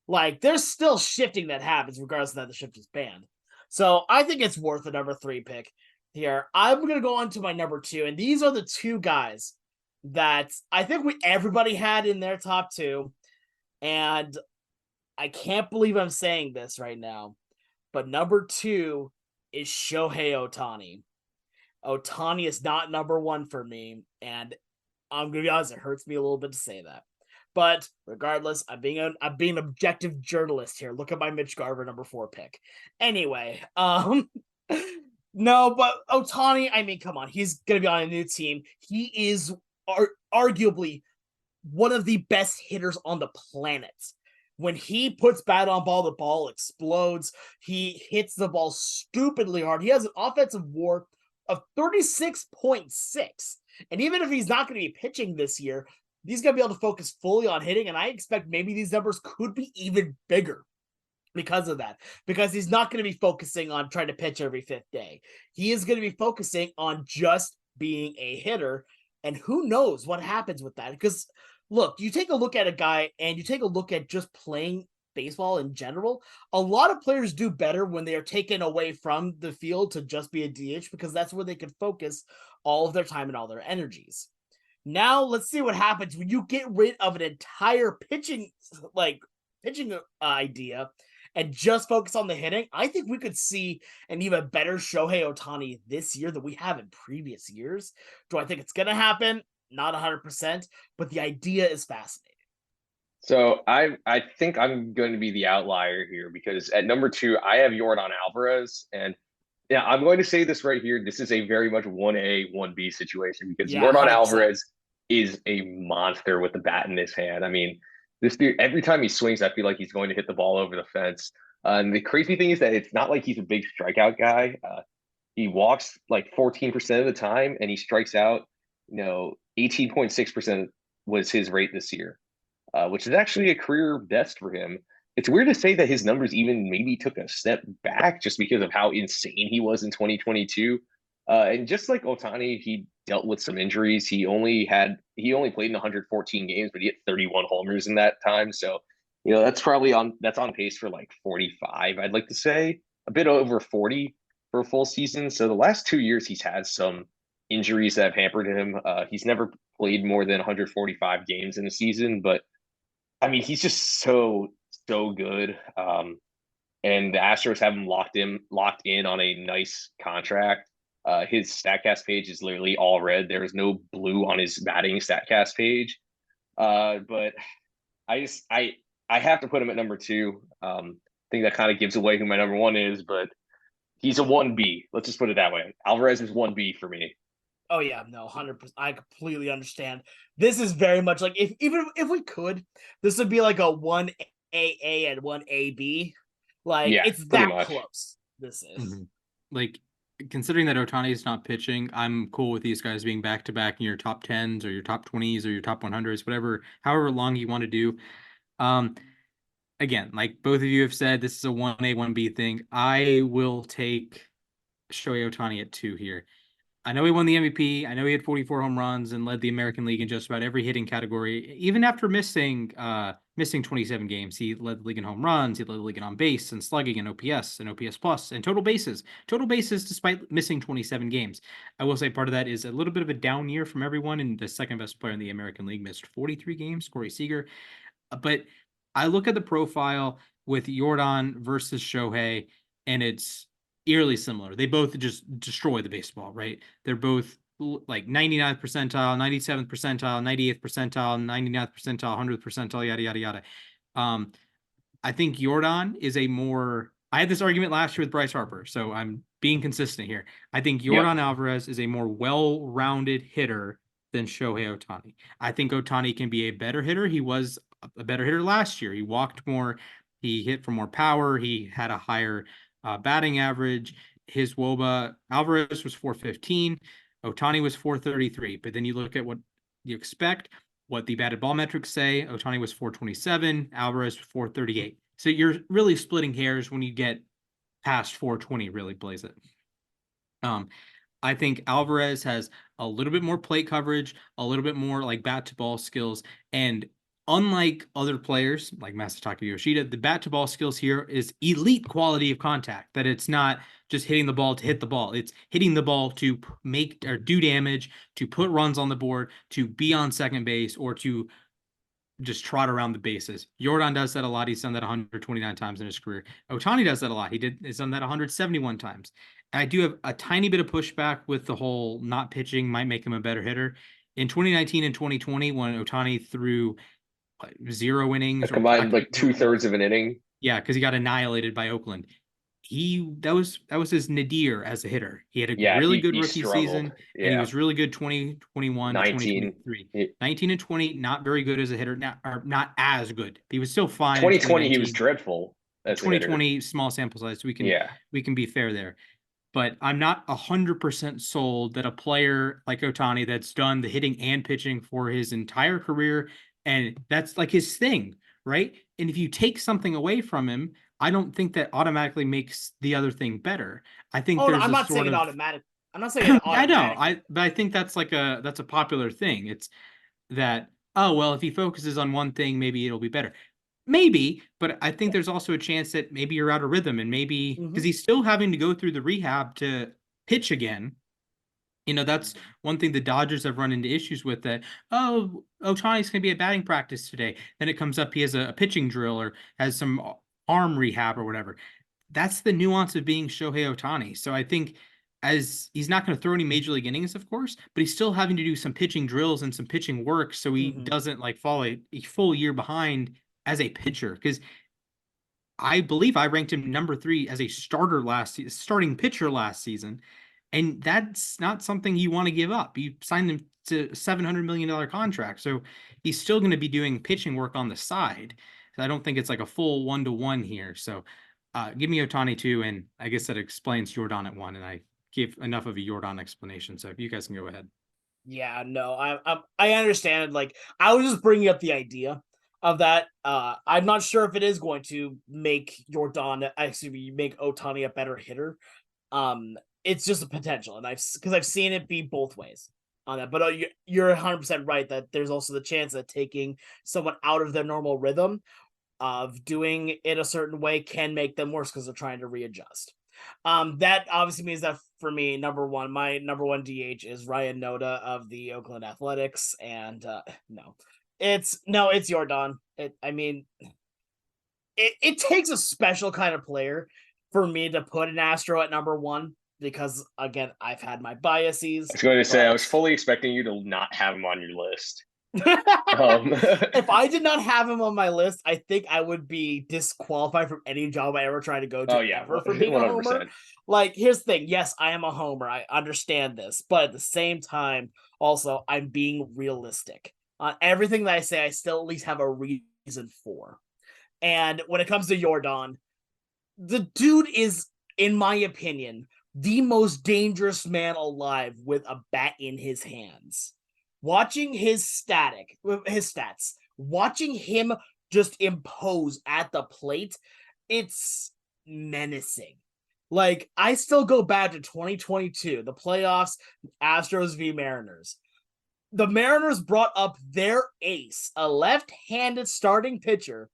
Like, there's still shifting that happens regardless of that the shift is banned. So I think it's worth a number 3 pick here. I'm going to go on to my number 2, and these are the 2 guys that I think everybody had in their top 2, and I can't believe I'm saying this right now, but number 2 is Shohei Ohtani. Ohtani is not number 1 for me, and I'm gonna be honest, it hurts me a little bit to say that. But regardless, I'm being an objective journalist here. Look at my Mitch Garver number 4 pick. Anyway, no, but Ohtani, I mean, come on, he's gonna be on a new team. He is arguably one of the best hitters on the planet. When he puts bat on ball, the ball explodes. He hits the ball stupidly hard. He has an offensive WAR of 36.6. And even if he's not going to be pitching this year, he's going to be able to focus fully on hitting. And I expect maybe these numbers could be even bigger because of that. Because he's not going to be focusing on trying to pitch every 5th day. He is going to be focusing on just being a hitter. And who knows what happens with that? Because look, you take a look at a guy and you take a look at just playing baseball in general, a lot of players do better when they are taken away from the field to just be a DH because that's where they can focus all of their time and all their energies. Now, let's see what happens when you get rid of an entire pitching idea and just focus on the hitting. I think we could see an even better Shohei Ohtani this year than we have in previous years. Do I think it's going to happen? not 100%, but the idea is fascinating. So I think I'm going to be the outlier here because at number 2 I have Jordan Alvarez, and yeah, I'm going to say this right here. This is a very much 1A, 1B situation because Yeah, Jordan 100%. Alvarez is a monster with the bat in his hand. I mean, this dude, every time he swings, I feel like he's going to hit the ball over the fence. And the crazy thing is that it's not like he's a big strikeout guy. He walks like 14% of the time and he strikes out, 18.6% was his rate this year, which is actually a career best for him. It's weird to say that his numbers even maybe took a step back just because of how insane he was in 2022. And just like Otani, he dealt with some injuries. He only played in 114 games, but he hit 31 homers in that time. So, that's on pace for like 45, I'd like to say, a bit over 40 for a full season. So the last 2 years he's had some injuries that have hampered him. He's never played more than 145 games in a season, but I mean, he's just so good. And the Astros have him locked in on a nice contract. His Statcast page is literally all red. There is no blue on his batting Statcast page. But I have to put him at number 2. I think that kind of gives away who my number 1 is, but he's a 1B. Let's just put it that way. Alvarez is 1B for me. Oh yeah, no, 100%. I completely understand. This is very much like even if we could, this would be like a 1AA and 1AB. Like Yeah, it's pretty that much. close. This is. Mhm. Like, considering that Otani is not pitching, I'm cool with these guys being back to back in your top 10s or your top 20s or your top 100s, whatever, however long you want to do. Um, Again, like both of you have said, this is a 1A, 1B thing. I will take Shohei Otani at 2 here. I know he won the MVP. I know he had 44 home runs and led the American League in just about every hitting category. Even after missing 27 games, he led the league in home runs. He led the league in on base and slugging and OPS and OPS plus and total bases. Total bases despite missing 27 games. I will say part of that is a little bit of a down year from everyone, and the second best player in the American League missed 43 games, Corey Seager. But I look at the profile with Jordan versus Shohei, and it's eerily similar. They both just destroy the baseball, right? They're both like 99th percentile, 97th percentile, 98th percentile, 99th percentile, 100th percentile, yada, yada, yada. I think Jordan is a more. I had this argument last year with Bryce Harper, so I'm being consistent here. I think Yep. Jordan Alvarez is a more well-rounded hitter than Shohei Otani. I think Otani can be a better hitter. He was a better hitter last year. He walked more. He hit for more power. He had a higher batting average. His WOBA, Alvarez was 415. Otani was 433. But then you look at what you expect, what the batted ball metrics say. Otani was 427. Alvarez was 438. So you're really splitting hairs when you get past 420, really, blaze it. I think Alvarez has a little bit more plate coverage, a little bit more like bat to ball skills, and unlike other players like Masataka Yoshida, the bat to ball skills here is elite quality of contact. That it's not just hitting the ball to hit the ball; it's hitting the ball to make or do damage, to put runs on the board, to be on second base, or to just trot around the bases. Jordan does that a lot. He's done that 129 times in his career. Otani does that a lot. He's done that 171 times. I do have a tiny bit of pushback with the whole not pitching might make him a better hitter. In 2019 and 2020, when Otani threw 0 innings A or combined like 2/3 of an inning. yeah, because he got annihilated by Oakland. That was his nadir as a hitter. He had a Yeah, really he good he rookie struggled. season, and he Yeah. was really good 2021 to 19. 2023. He- 19 and 20, not very good as a hitter, not as good. He was still fine in 2020 he was 2019. dreadful as a hitter. 2020, small sample size, so Yeah. we can be fair there. But I'm not 100% sold that a player like Otani that's done the hitting and pitching for his entire career, and that's like his thing, right? And if you take something away from him, I don't think that automatically makes the other thing better. I think Oh no, there's I'm a not sort saying it of automatic. I'm not saying it I know, automatically. but I think that's that's a popular thing. It's that, oh well, if he focuses on one thing, maybe it'll be better. Maybe, but I think there's also a chance that maybe you're out of rhythm, and maybe because he's still having to go through the rehab to pitch again. That's one thing the Dodgers have run into issues with, that, oh, Otani's going to be at batting practice today. Then it comes up he has a pitching drill or has some arm rehab or whatever. That's the nuance of being Shohei Otani. So I think as he's not going to throw any major league innings, of course, but he's still having to do some pitching drills and some pitching work so he doesn't like fall a full year behind as a pitcher. Because I believe I ranked him number 3 as a starting pitcher last season. And that's not something you want to give up. You signed him to a $700 million contract. So he's still going to be doing pitching work on the side. So I don't think it's like a full 1-to-1 here. So give me Ohtani 2. And I guess that explains Jordan at 1. And I give enough of a Jordan explanation. So if you guys can go ahead. Yeah, no, I understand. Like, I was just bringing up the idea of that. I'm not sure if it is going to make make Ohtani a better hitter. It's just a potential, and I've seen it be both ways on that. But you're 100% right that there's also the chance that taking someone out of their normal rhythm of doing it a certain way can make them worse because they're trying to readjust. That obviously means that for me, my number one DH is Ryan Noda of the Oakland Athletics, and it's Jordan. It takes a special kind of player for me to put an Astro at number 1 because, again, I've had my biases. I was going to say I was fully expecting you to not have him on your list. If I did not have him on my list, I think I would be disqualified from any job I ever try to go to ever for being 100%. A homer. Like, here's the thing. Yes, I am a homer. I understand this. But at the same time, also, I'm being realistic. On everything that I say, I still at least have a reason for. And when it comes to Jordan, the dude is, in my opinion, the most dangerous man alive with a bat in his hands. Watching his stats, watching him just impose at the plate, it's menacing. Like, I still go back to 2022, the playoffs, Astros v Mariners. The Mariners brought up their ace, a left-handed starting pitcher,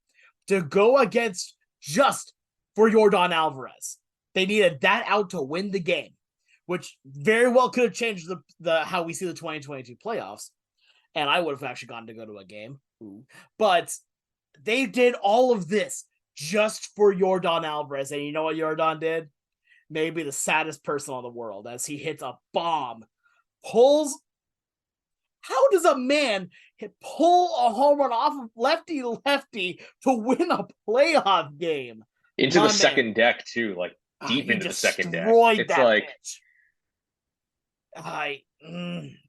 to go against just for Yordan Alvarez. They needed that out to win the game, which very well could have changed the how we see the 2022 playoffs. And I would have actually gotten to go to a game. Ooh. But they did all of this just for Yordan Alvarez. And you know what Yordan did? Maybe the saddest person in the world as he hits a bomb. How does a man pull a home run off of lefty to win a playoff game? Into the second deck, too. Like, deep into the second deck. It's like...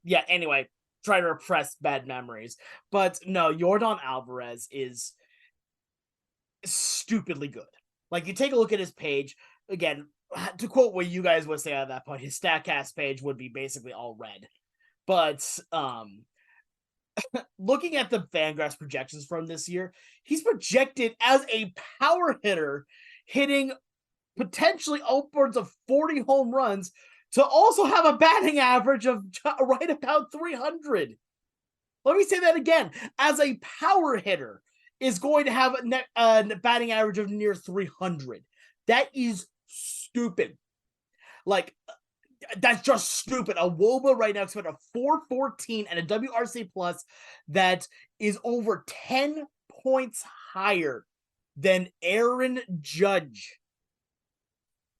yeah, anyway, try to repress bad memories. But no, Yordan Alvarez is stupidly good. Like, you take a look at his page, again, to quote what you guys would say at that point, his StatCast page would be basically all red. But looking at the Fangraphs projections from this year, he's projected as a power hitter, hitting potentially upwards of 40 home runs, to also have a batting average of right about 300. Let me say that again. As a power hitter, is going to have a batting average of near 300. That is stupid. Like, that's just stupid. A WOBA right now is at a 414 and a WRC plus that is over 10 points higher than Aaron Judge.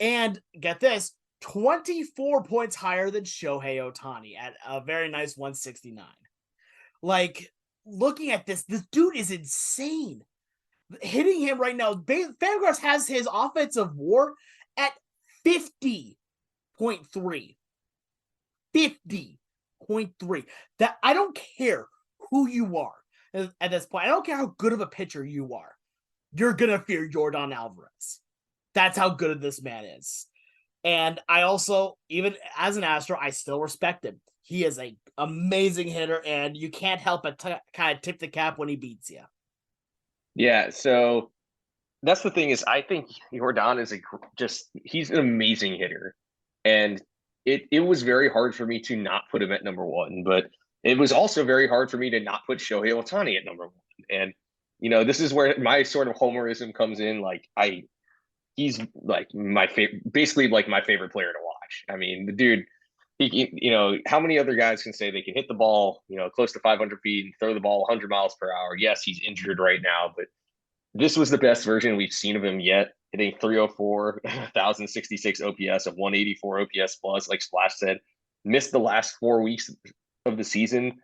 And get this, 24 points higher than Shohei Ohtani at a very nice 169. Like, looking at this dude is insane. Hitting him right now, Fangraphs has his offensive WAR at 50.3. 50.3. That, I don't care who you are at this point. I don't care how good of a pitcher you are. You're going to fear Yordan Alvarez. That's how good this man is. And I also, even as an Astro, I still respect him. He is an amazing hitter, and you can't help but kind of tip the cap when he beats you. Yeah, so that's the thing is I think Yordan is he's an amazing hitter. And it was very hard for me to not put him at number 1, but it was also very hard for me to not put Shohei Ohtani at number 1. And, this is where my sort of homerism comes in. Like, he's like my favorite, basically like my favorite player to watch. I mean, the dude, how many other guys can say they can hit the ball, close to 500 feet and throw the ball 100 miles per hour? Yes, he's injured right now, but this was the best version we've seen of him yet. hitting 304, 1,066 OPS, of 184 OPS plus, like Splash said. Missed the last 4 weeks of the season.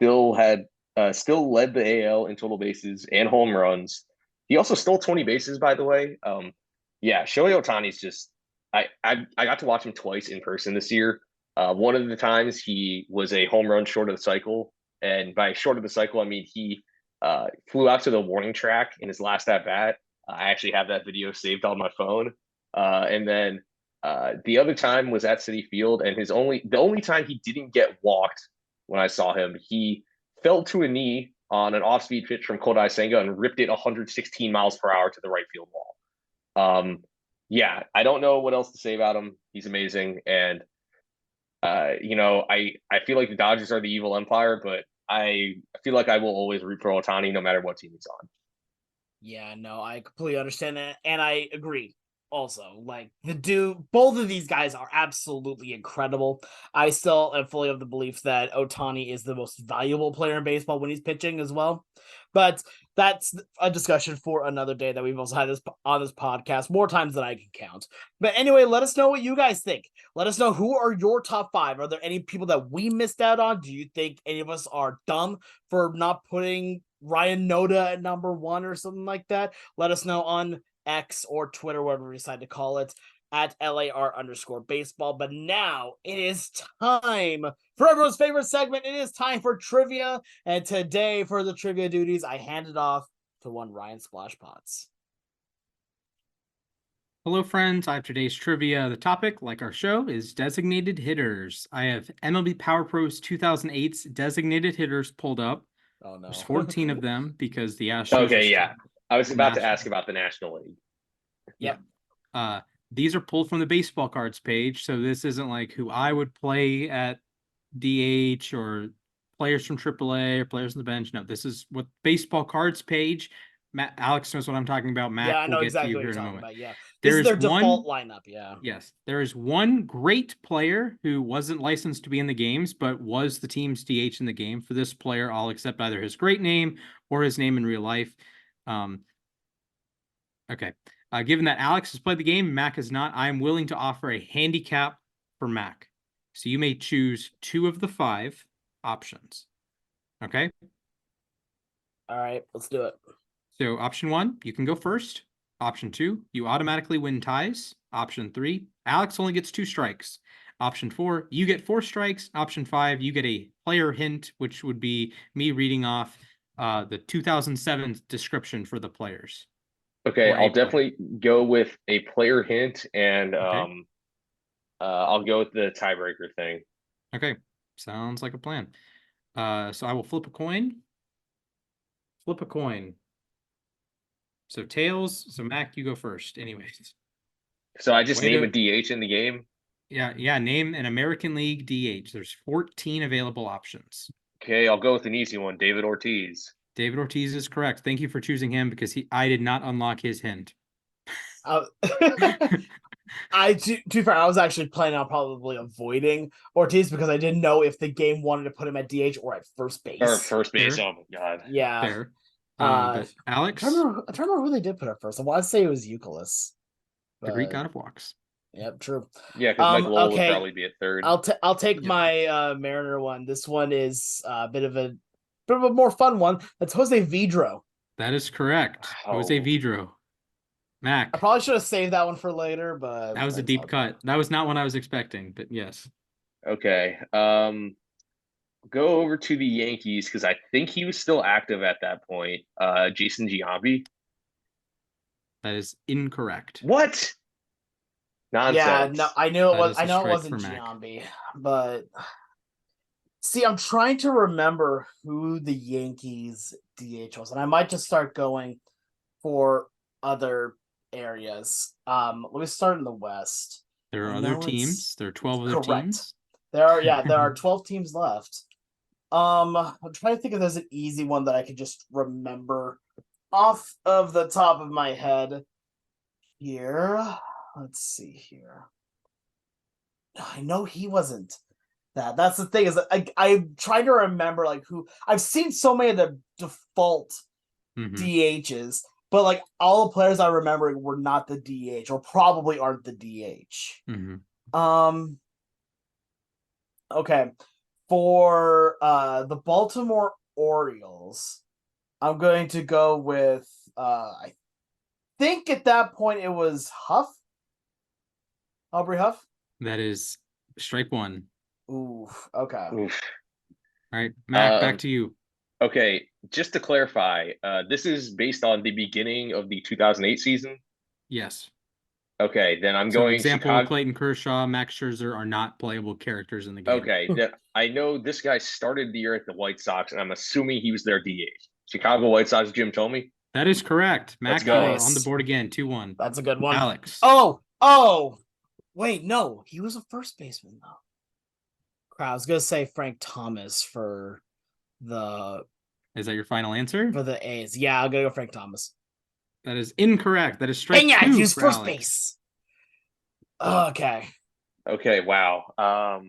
Still led the AL in total bases and home runs. He also stole 20 bases, by the way. Yeah, Shohei Ohtani's just I got to watch him twice in person this year. One of the times he was a home run short of the cycle, and by short of the cycle, I mean he flew out to the warning track in his last at bat. I actually have that video saved on my phone. And then the other time was at Citi Field, and the only time he didn't get walked when I saw him, he fell to a knee on an off-speed pitch from Kodai Senga and ripped it 116 miles per hour to the right field wall. Yeah, I don't know what else to say about him. He's amazing, and I feel like the Dodgers are the evil empire, but I feel like I will always root for Ohtani no matter what team he's on. Yeah, no, I completely understand that, and I agree. Also, like both of these guys are absolutely incredible. I still am fully of the belief that Ohtani is the most valuable player in baseball when he's pitching as well. But that's a discussion for another day that we've also had this on this podcast more times than I can count. But anyway, let us know what you guys think. Let us know who are your top five. Are there any people that we missed out on? Do you think any of us are dumb for not putting Ryan Noda at number one or something like that? Let us know on X or Twitter, whatever we decide to call it, at LAR_baseball. But now it is time for everyone's favorite segment. It is time for trivia. And today, for the trivia duties, I hand it off to one Ryan Splashpots. Hello, friends. I have today's trivia. The topic, like our show, is designated hitters. I have MLB Power Pro's 2008's designated hitters pulled up. Oh, no. There's 14 of them because the Astros. Okay, yeah. I was about to ask about the National League. Yep. These are pulled from the baseball cards page, so this isn't like who I would play at DH or players from AAA or players on the bench. No, this is what baseball cards page. Alex knows what I'm talking about. Matt, yeah, I know we'll exactly get to what you you're here in a talking moment. about. Yeah, this is their default lineup. Yeah. Yes, there is one great player who wasn't licensed to be in the games, but was the team's DH in the game. For this player, I'll accept either his great name or his name in real life. Okay. Given that Alex has played the game, Mac has not, I am willing to offer a handicap for Mac. So you may choose 2 of the 5 options. Okay? All right, let's do it. So option 1, you can go first. Option 2, you automatically win ties. Option 3, Alex only gets 2 strikes. Option 4, you get 4 strikes. Option 5, you get a player hint, which would be me reading off the 2007 description for the players. Okay, I'll definitely go with a player hint, and okay. I'll go with the tiebreaker thing. Okay, sounds like a plan. So I will flip a coin. Flip a coin. So tails. So Mac, you go first. Anyways. So I just name a DH in the game? Yeah. Name an American League DH. There's 14 available options. Okay, I'll go with an easy one. David Ortiz. David Ortiz is correct. Thank you for choosing him because I did not unlock his hint. To be fair, I was actually planning on probably avoiding Ortiz because I didn't know if the game wanted to put him at DH or at first base. Or first base. Fair. Oh my god. Yeah. Fair. But Alex, I'm trying to remember who they did put at first. I want to say it was Euclid. The Greek god of walks. Yep, true. Yeah, because Mike Lowell would probably be at third. I'll take my Mariner one. This one is a bit of a more fun one. That's Jose Vidro. That is correct. Jose Vidro. Mac. I probably should have saved that one for later, but that was a deep cut. That was not what I was expecting, but yes. Okay. Go over to the Yankees because I think he was still active at that point. Jason Giambi. That is incorrect. What? Nonsense. Yeah, no, I knew it was. I know it wasn't Giambi, but see, I'm trying to remember who the Yankees DH was, and I might just start going for other areas. Let me start in the West. There are other teams. There are 12 other teams. There are 12 teams left. I'm trying to think if there's an easy one that I could just remember off of the top of my head here. Let's see here. I know he wasn't that. That's the thing is I'm trying to remember like who I've seen so many of the default DHs but like all the players I remember were not the DH or probably aren't the DH. Okay. For the Baltimore Orioles, I'm going to go with I think at that point it was Huff. Aubrey Huff. That is strike one. Oof. Okay. Oof. All right, Mac, back to you. Okay, just to clarify, this is based on the beginning of the 2008 season. Yes. Okay, then I'm So going example, Chicago. Clayton Kershaw, Max Scherzer are not playable characters in the game. Okay, then I know this guy started the year at the White Sox, and I'm assuming he was their DH. Chicago White Sox, Jim Thome. That is correct. Let's Mac, you go. are on the board again, 2-1. That's a good one. Alex. Oh, wait, no, he was a first baseman though. Crap, I was gonna say Frank Thomas for the Is that your final answer? for the A's. Yeah, I'll go Frank Thomas. That is incorrect. That is strike Dang it, two he was for first Alex. base. Okay. Okay, wow.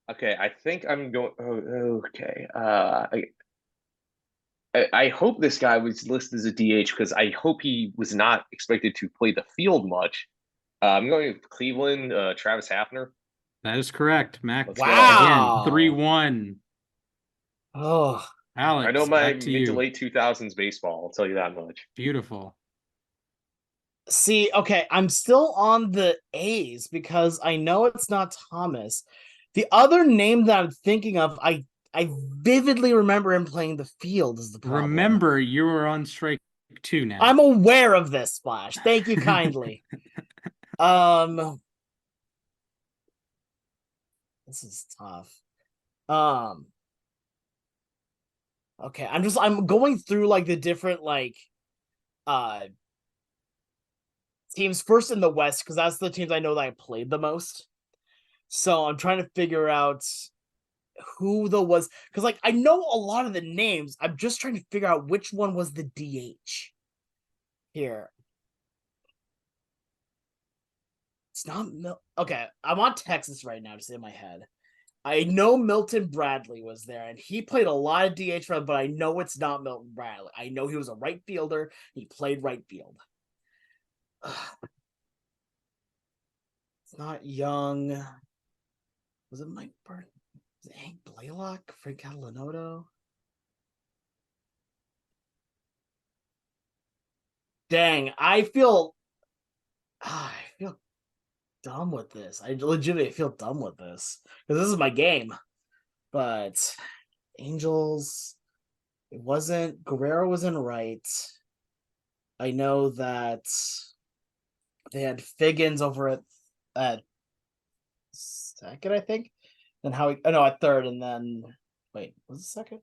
Okay, I think I'm going. Oh, okay. I hope this guy was listed as a DH because I hope he was not expected to play the field much. I'm going with Cleveland, Travis Hafner. That is correct. Mac, Let's go. Wow. again, 3-1. Oh, Alex, I know my back to mid to you. late 2000s baseball. I'll tell you that much. Beautiful. see, okay, I'm still on the A's because I know it's not Thomas. The other name that I'm thinking of, I vividly remember him playing the field is the problem. Remember, you are on strike two now. I'm aware of this, Splash. Thank you kindly. This is tough. Okay, I'm going through like the different like teams first in the West because that's the teams I know that I played the most. So I'm trying to figure out who the was because like I know a lot of the names. I'm just trying to figure out which one was the DH here. It's not okay. I'm on Texas right now, just in my head. I know Milton Bradley was there, and he played a lot of DH for them, but I know it's not Milton Bradley. I know he was a right fielder. He played right field. It's not Young. Was it Mike Burton? Was it Hank Blaylock? Frank Catalanoto? Dang, I feel dumb with this. I legitimately feel dumb with this because this is my game. But Angels, it wasn't. Guerrero wasn't right. I know that they had Figgins over at second, I think. Then at third, and then wait, was it second?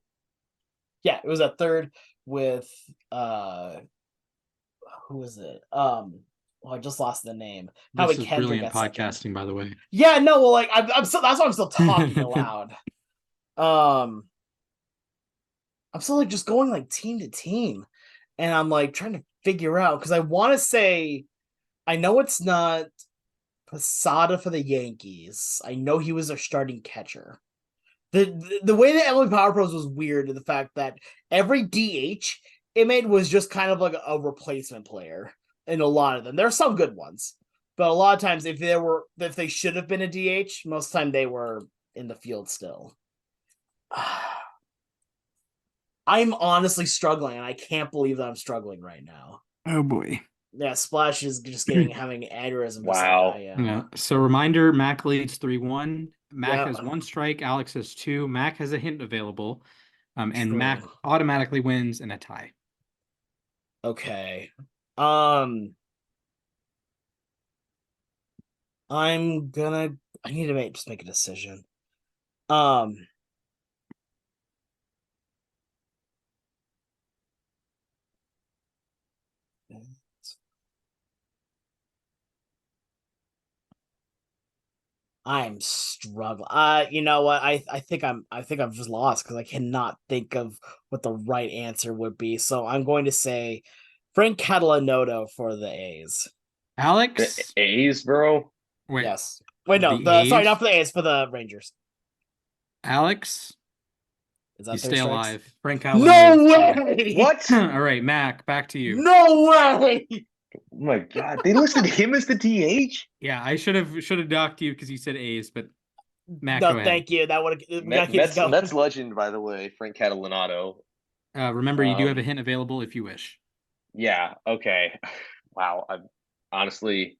Yeah, it was at third with who was it? I just lost the name. This is brilliant podcasting, second. by the way. Yeah, no, well, like I'm still that's why I'm still talking aloud. I'm still like just going like team to team, and I'm like trying to figure out because I want to say I know it's not Posada for the Yankees. I know he was their starting catcher. The way that MLB Power Pros was weird in the fact that every DH it made was just kind of like a replacement player in a lot of them. There are some good ones, but a lot of times if they should have been a DH, most of the time they were in the field still. I'm honestly struggling, and I can't believe that I'm struggling right now. Oh boy. Yeah, Splash is just having aneurysm. Wow. Like I am. Yeah. So reminder, Mac leads 3-1. Mac Yeah. has 1 strike. Alex has 2. Mac has a hint available. And True. Mac automatically wins in a tie. Okay. I need to make a decision. I'm struggling. You know what? I think I've just lost because I cannot think of what the right answer would be. So I'm going to say Frank Catalanoto for the A's. Alex? The A's, bro. Wait. Yes. Wait, no. The Sorry, A's? not for the A's, for the Rangers. Alex? Is You that stay 3 strikes? alive. Frank Allen. No way! What? All right, Mac, back to you. No way! Oh my God, they listed him as the DH. Yeah, I should have docked you because you said A's, but Mac, No, go ahead. thank you. That would we gotta keep this going. Mets legend, by the way, Frank Catalinato. Remember, you do have a hint available if you wish. Yeah. Okay. Wow. I'm honestly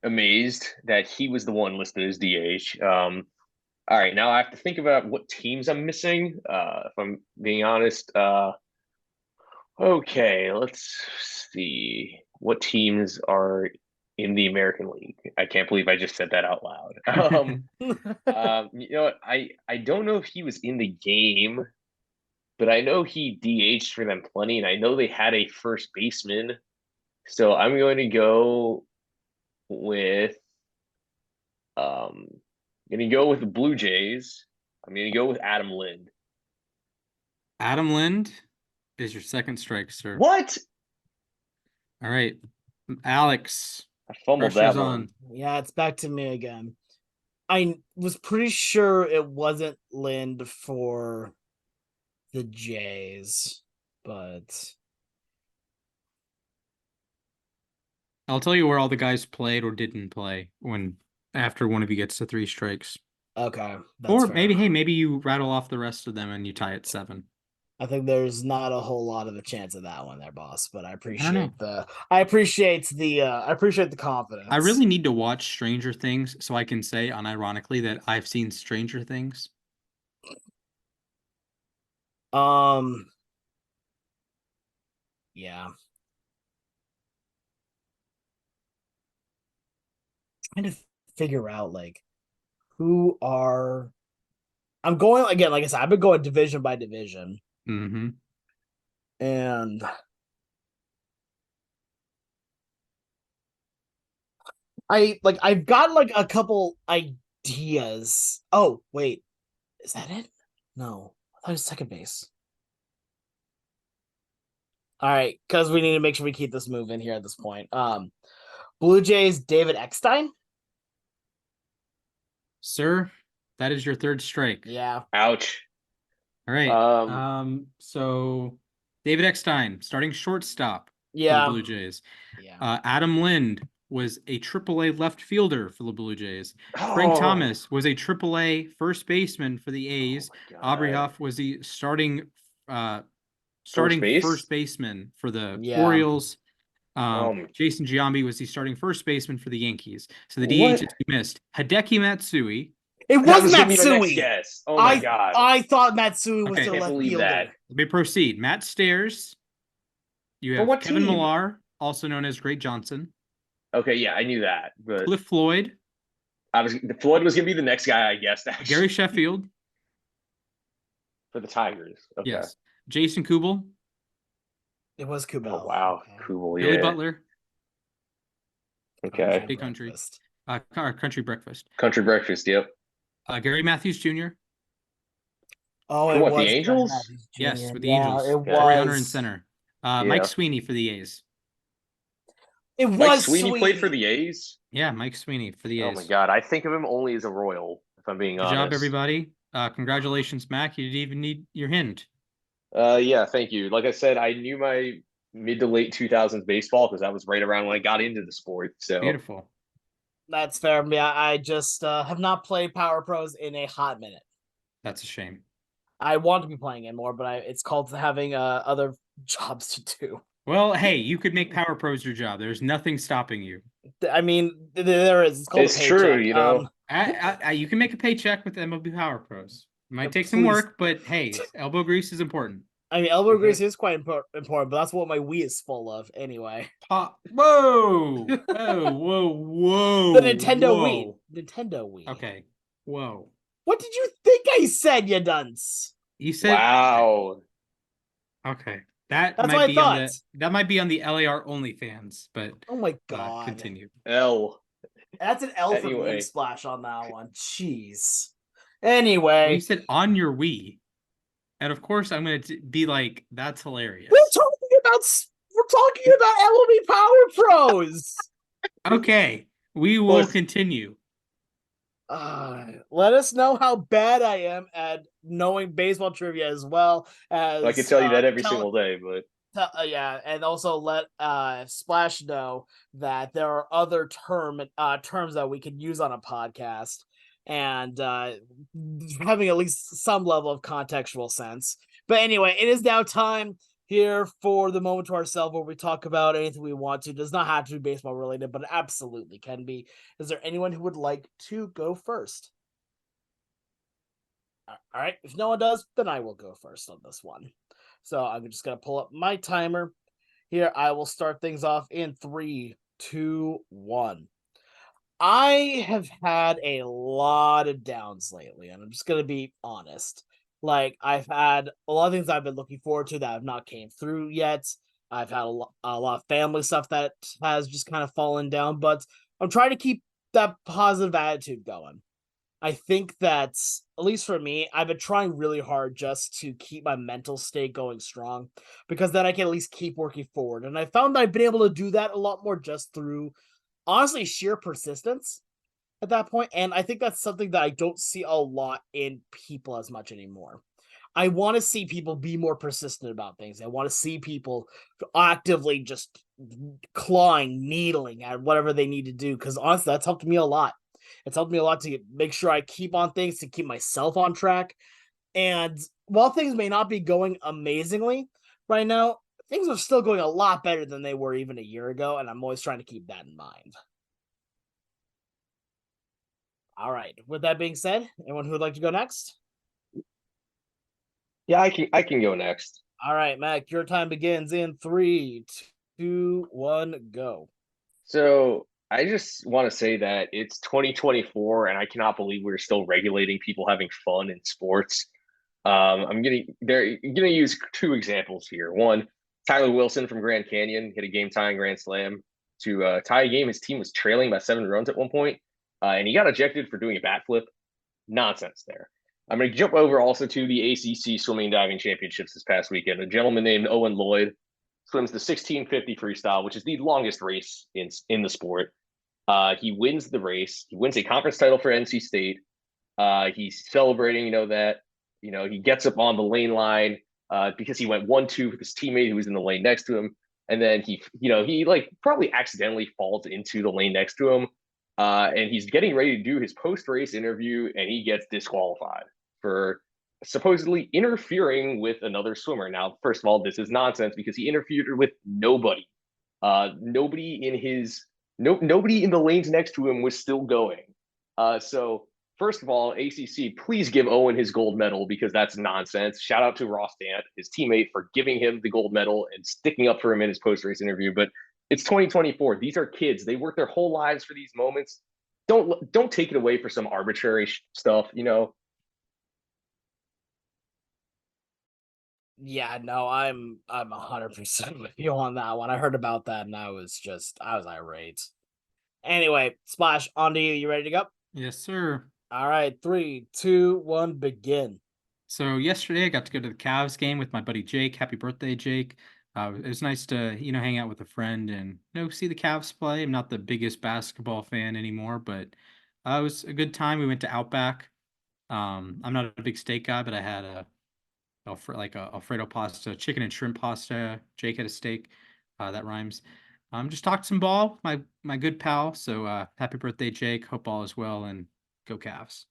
amazed that he was the one listed as DH. All right, now I have to think about what teams I'm missing. If I'm being honest. Okay, let's see. What teams are in the American League? I can't believe I just said that out loud. You know what? I don't know if he was in the game, but I know he DH'd for them plenty, and I know they had a first baseman. So I'm going to go with um I'm going to go with the Blue Jays. I'm going to go with Adam Lind. Adam Lind is your second strike, sir. What? All right, Alex. I fumbled Pressure's that on. one. Yeah, it's back to me again. I was pretty sure it wasn't Lind for the Jays, but I'll tell you where all the guys played or didn't play after one of you gets to 3 strikes. okay. Or Fair. maybe you rattle off the rest of them and you tie at 7. I think there's not a whole lot of a chance of that one there, boss, but I appreciate know. I appreciate the confidence. I really need to watch Stranger Things so I can say unironically that I've seen Stranger Things. Yeah. Trying to figure out like who are I'm going again, like I said, I've been going division by division. Mm-hmm. And I've got like a couple ideas. Oh, wait. Is that it? No. I thought it was second base. All right, because we need to make sure we keep this moving here at this point. Blue Jays, David Eckstein. Sir, that is your 3rd strike. Yeah. Ouch. All right. So David Eckstein, starting shortstop for the Blue Jays. Yeah. Adam Lind was a AAA left fielder for the Blue Jays. Frank Thomas was a AAA first baseman for the A's. Aubrey Huff was the starting first baseman for the Orioles. Jason Giambi was the starting first baseman for the Yankees. So the DHs you missed: Hideki Matsui. It was gonna be my next Matsui. guess. Oh my God. I thought Matsui was Okay, the can't left believe fielder. that. Let me proceed. Matt Stairs. You For have what Kevin team? Millar, also known as Great Johnson. Okay, yeah, I knew that. But Cliff Floyd. Floyd was gonna be the next guy I guessed, actually. Gary Sheffield. For the Tigers. Okay. Yes. Jason Kubel. It was Kubel. Oh wow. Okay. Cool, yeah. Billy Butler. Okay. Big Country. Country Breakfast. Country Breakfast, yep. Gary Matthews Jr. Oh, For it what, was the Angels? Yes, with the Yeah, Angels. it Corey Hunter was. in center. Yeah. Mike Sweeney for the A's. It Mike was Sweeney played for the A's? Yeah, Mike Sweeney for the A's. Oh my God. I think of him only as a Royal, if I'm being Good honest. job, everybody. Congratulations, Mac. You didn't even need your hint. Yeah, thank you. Like I said, I knew my mid to late 2000s baseball because that was right around when I got into the sport. So Beautiful. That's fair. Yeah, I just have not played Power Pros in a hot minute. That's a shame. I want to be playing it more, but it's called having other jobs to do. Well, hey, you could make Power Pros your job. There's nothing stopping you. I mean, there is. It's called it's a paycheck. true, you know. You can make a paycheck with MLB Power Pros. It might take some work, but hey, elbow grease is important. I mean, elbow grease is quite important, but that's what my Wii is full of anyway. Whoa! Whoa! Whoa! The Nintendo Wii. Nintendo Wii. Okay. Whoa. What did you think I said, you dunce? You said wow. Okay. That's might be on that might be on the LAR OnlyFans, but oh my God. Continue. L. That's an L for Wii Splash on that one. Jeez. Anyway. You said on your Wii. And of course I'm going to be like, that's hilarious. We're talking about MLB Power Pros. Okay. We will continue. Let us know how bad I am at knowing baseball trivia as well I can as tell you that every single day, but yeah, and also let Splash know that there are other terms that we could use on a podcast and having at least some level of contextual sense. But anyway, it is now time here for the moment to ourselves where we talk about anything we want to. It does not have to be baseball related, but it absolutely can be. Is there anyone who would like to go first? All right, if no one does, then I will go first on this one. So I'm just gonna pull up my timer. Here, I will start things off in 3, 2, 1. I have had a lot of downs lately, and I'm just gonna be honest. Like, I've had a lot of things I've been looking forward to that have not came through yet. I've had a lot of family stuff that has just kind of fallen down, but I'm trying to keep that positive attitude going. I think that, at least for me, I've been trying really hard just to keep my mental state going strong because then I can at least keep working forward. And I found that I've been able to do that a lot more just through honestly sheer persistence at that point. And I think that's something that I don't see a lot in people as much anymore. I want to see people be more persistent about things. I want to see people actively just clawing, needling at whatever they need to do. Because honestly, that's helped me a lot. It's helped me a lot to make sure I keep on things, to keep myself on track. And while things may not be going amazingly right now, things are still going a lot better than they were even a year ago. And I'm always trying to keep that in mind. All right. With that being said, anyone who would like to go next? yeah, I can go next. All right, Mac, your time begins in 3, 2, 1, go. So I just want to say that it's 2024, and I cannot believe we're still regulating people having fun in sports. They're gonna use two examples here. One, Tyler Wilson from Grand Canyon hit a game-tying grand slam to tie a game. His team was trailing by 7 runs at one point, and he got ejected for doing a bat flip. Nonsense there. I'm going to jump over also to the ACC swimming and diving championships this past weekend. A gentleman named Owen Lloyd swims the 1650 freestyle, which is the longest race in the sport. He wins the race. He wins a conference title for NC State. He's celebrating, he gets up on the lane line because he went 1-2 with his teammate who was in the lane next to him. And then he like probably accidentally falls into the lane next to him. And he's getting ready to do his post-race interview, and he gets disqualified for supposedly interfering with another swimmer. Now, first of all, this is nonsense because he interfered with nobody. Nobody in the lanes next to him was still going. So first of all, ACC, please give Owen his gold medal because that's nonsense. Shout out to Ross Dant, his teammate, for giving him the gold medal and sticking up for him in his post-race interview. But it's 2024. These are kids. They work their whole lives for these moments. Don't take it away for some arbitrary stuff. Yeah, no, I'm 100% with you on that one. I heard about that and I was irate. Anyway, Splash, on to you. You ready to go? Yes, sir. All right, 3, 2, 1, begin. So yesterday I got to go to the Cavs game with my buddy Jake. Happy birthday, Jake. It was nice to, hang out with a friend and, see the Cavs play. I'm not the biggest basketball fan anymore, but it was a good time. We went to Outback. I'm not a big steak guy, but I had a Alfredo pasta, chicken and shrimp pasta. Jake had a steak. That rhymes. Just talked some ball, my good pal. So happy birthday, Jake. Hope all is well and go Cavs.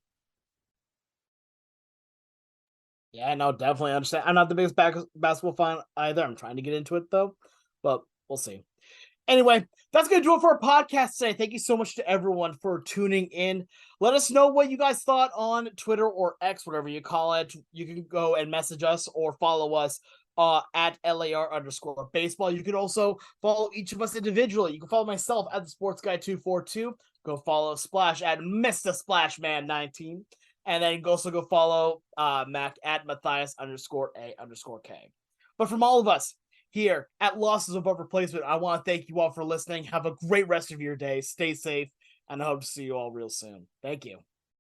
Yeah, no, definitely understand. I'm not the biggest basketball fan either. I'm trying to get into it though, but we'll see. Anyway, that's going to do it for our podcast today. Thank you so much to everyone for tuning in. Let us know what you guys thought on Twitter or X, whatever you call it. You can go and message us or follow us at LAR_baseball. You can also follow each of us individually. You can follow myself at the Sports Guy 242. Go follow Splash at Mr. Splashman19. And then also go follow Mac at Mathias_A_K. But from all of us here at Losses Above Replacement, I want to thank you all for listening. Have a great rest of your day. Stay safe, and I hope to see you all real soon. Thank you.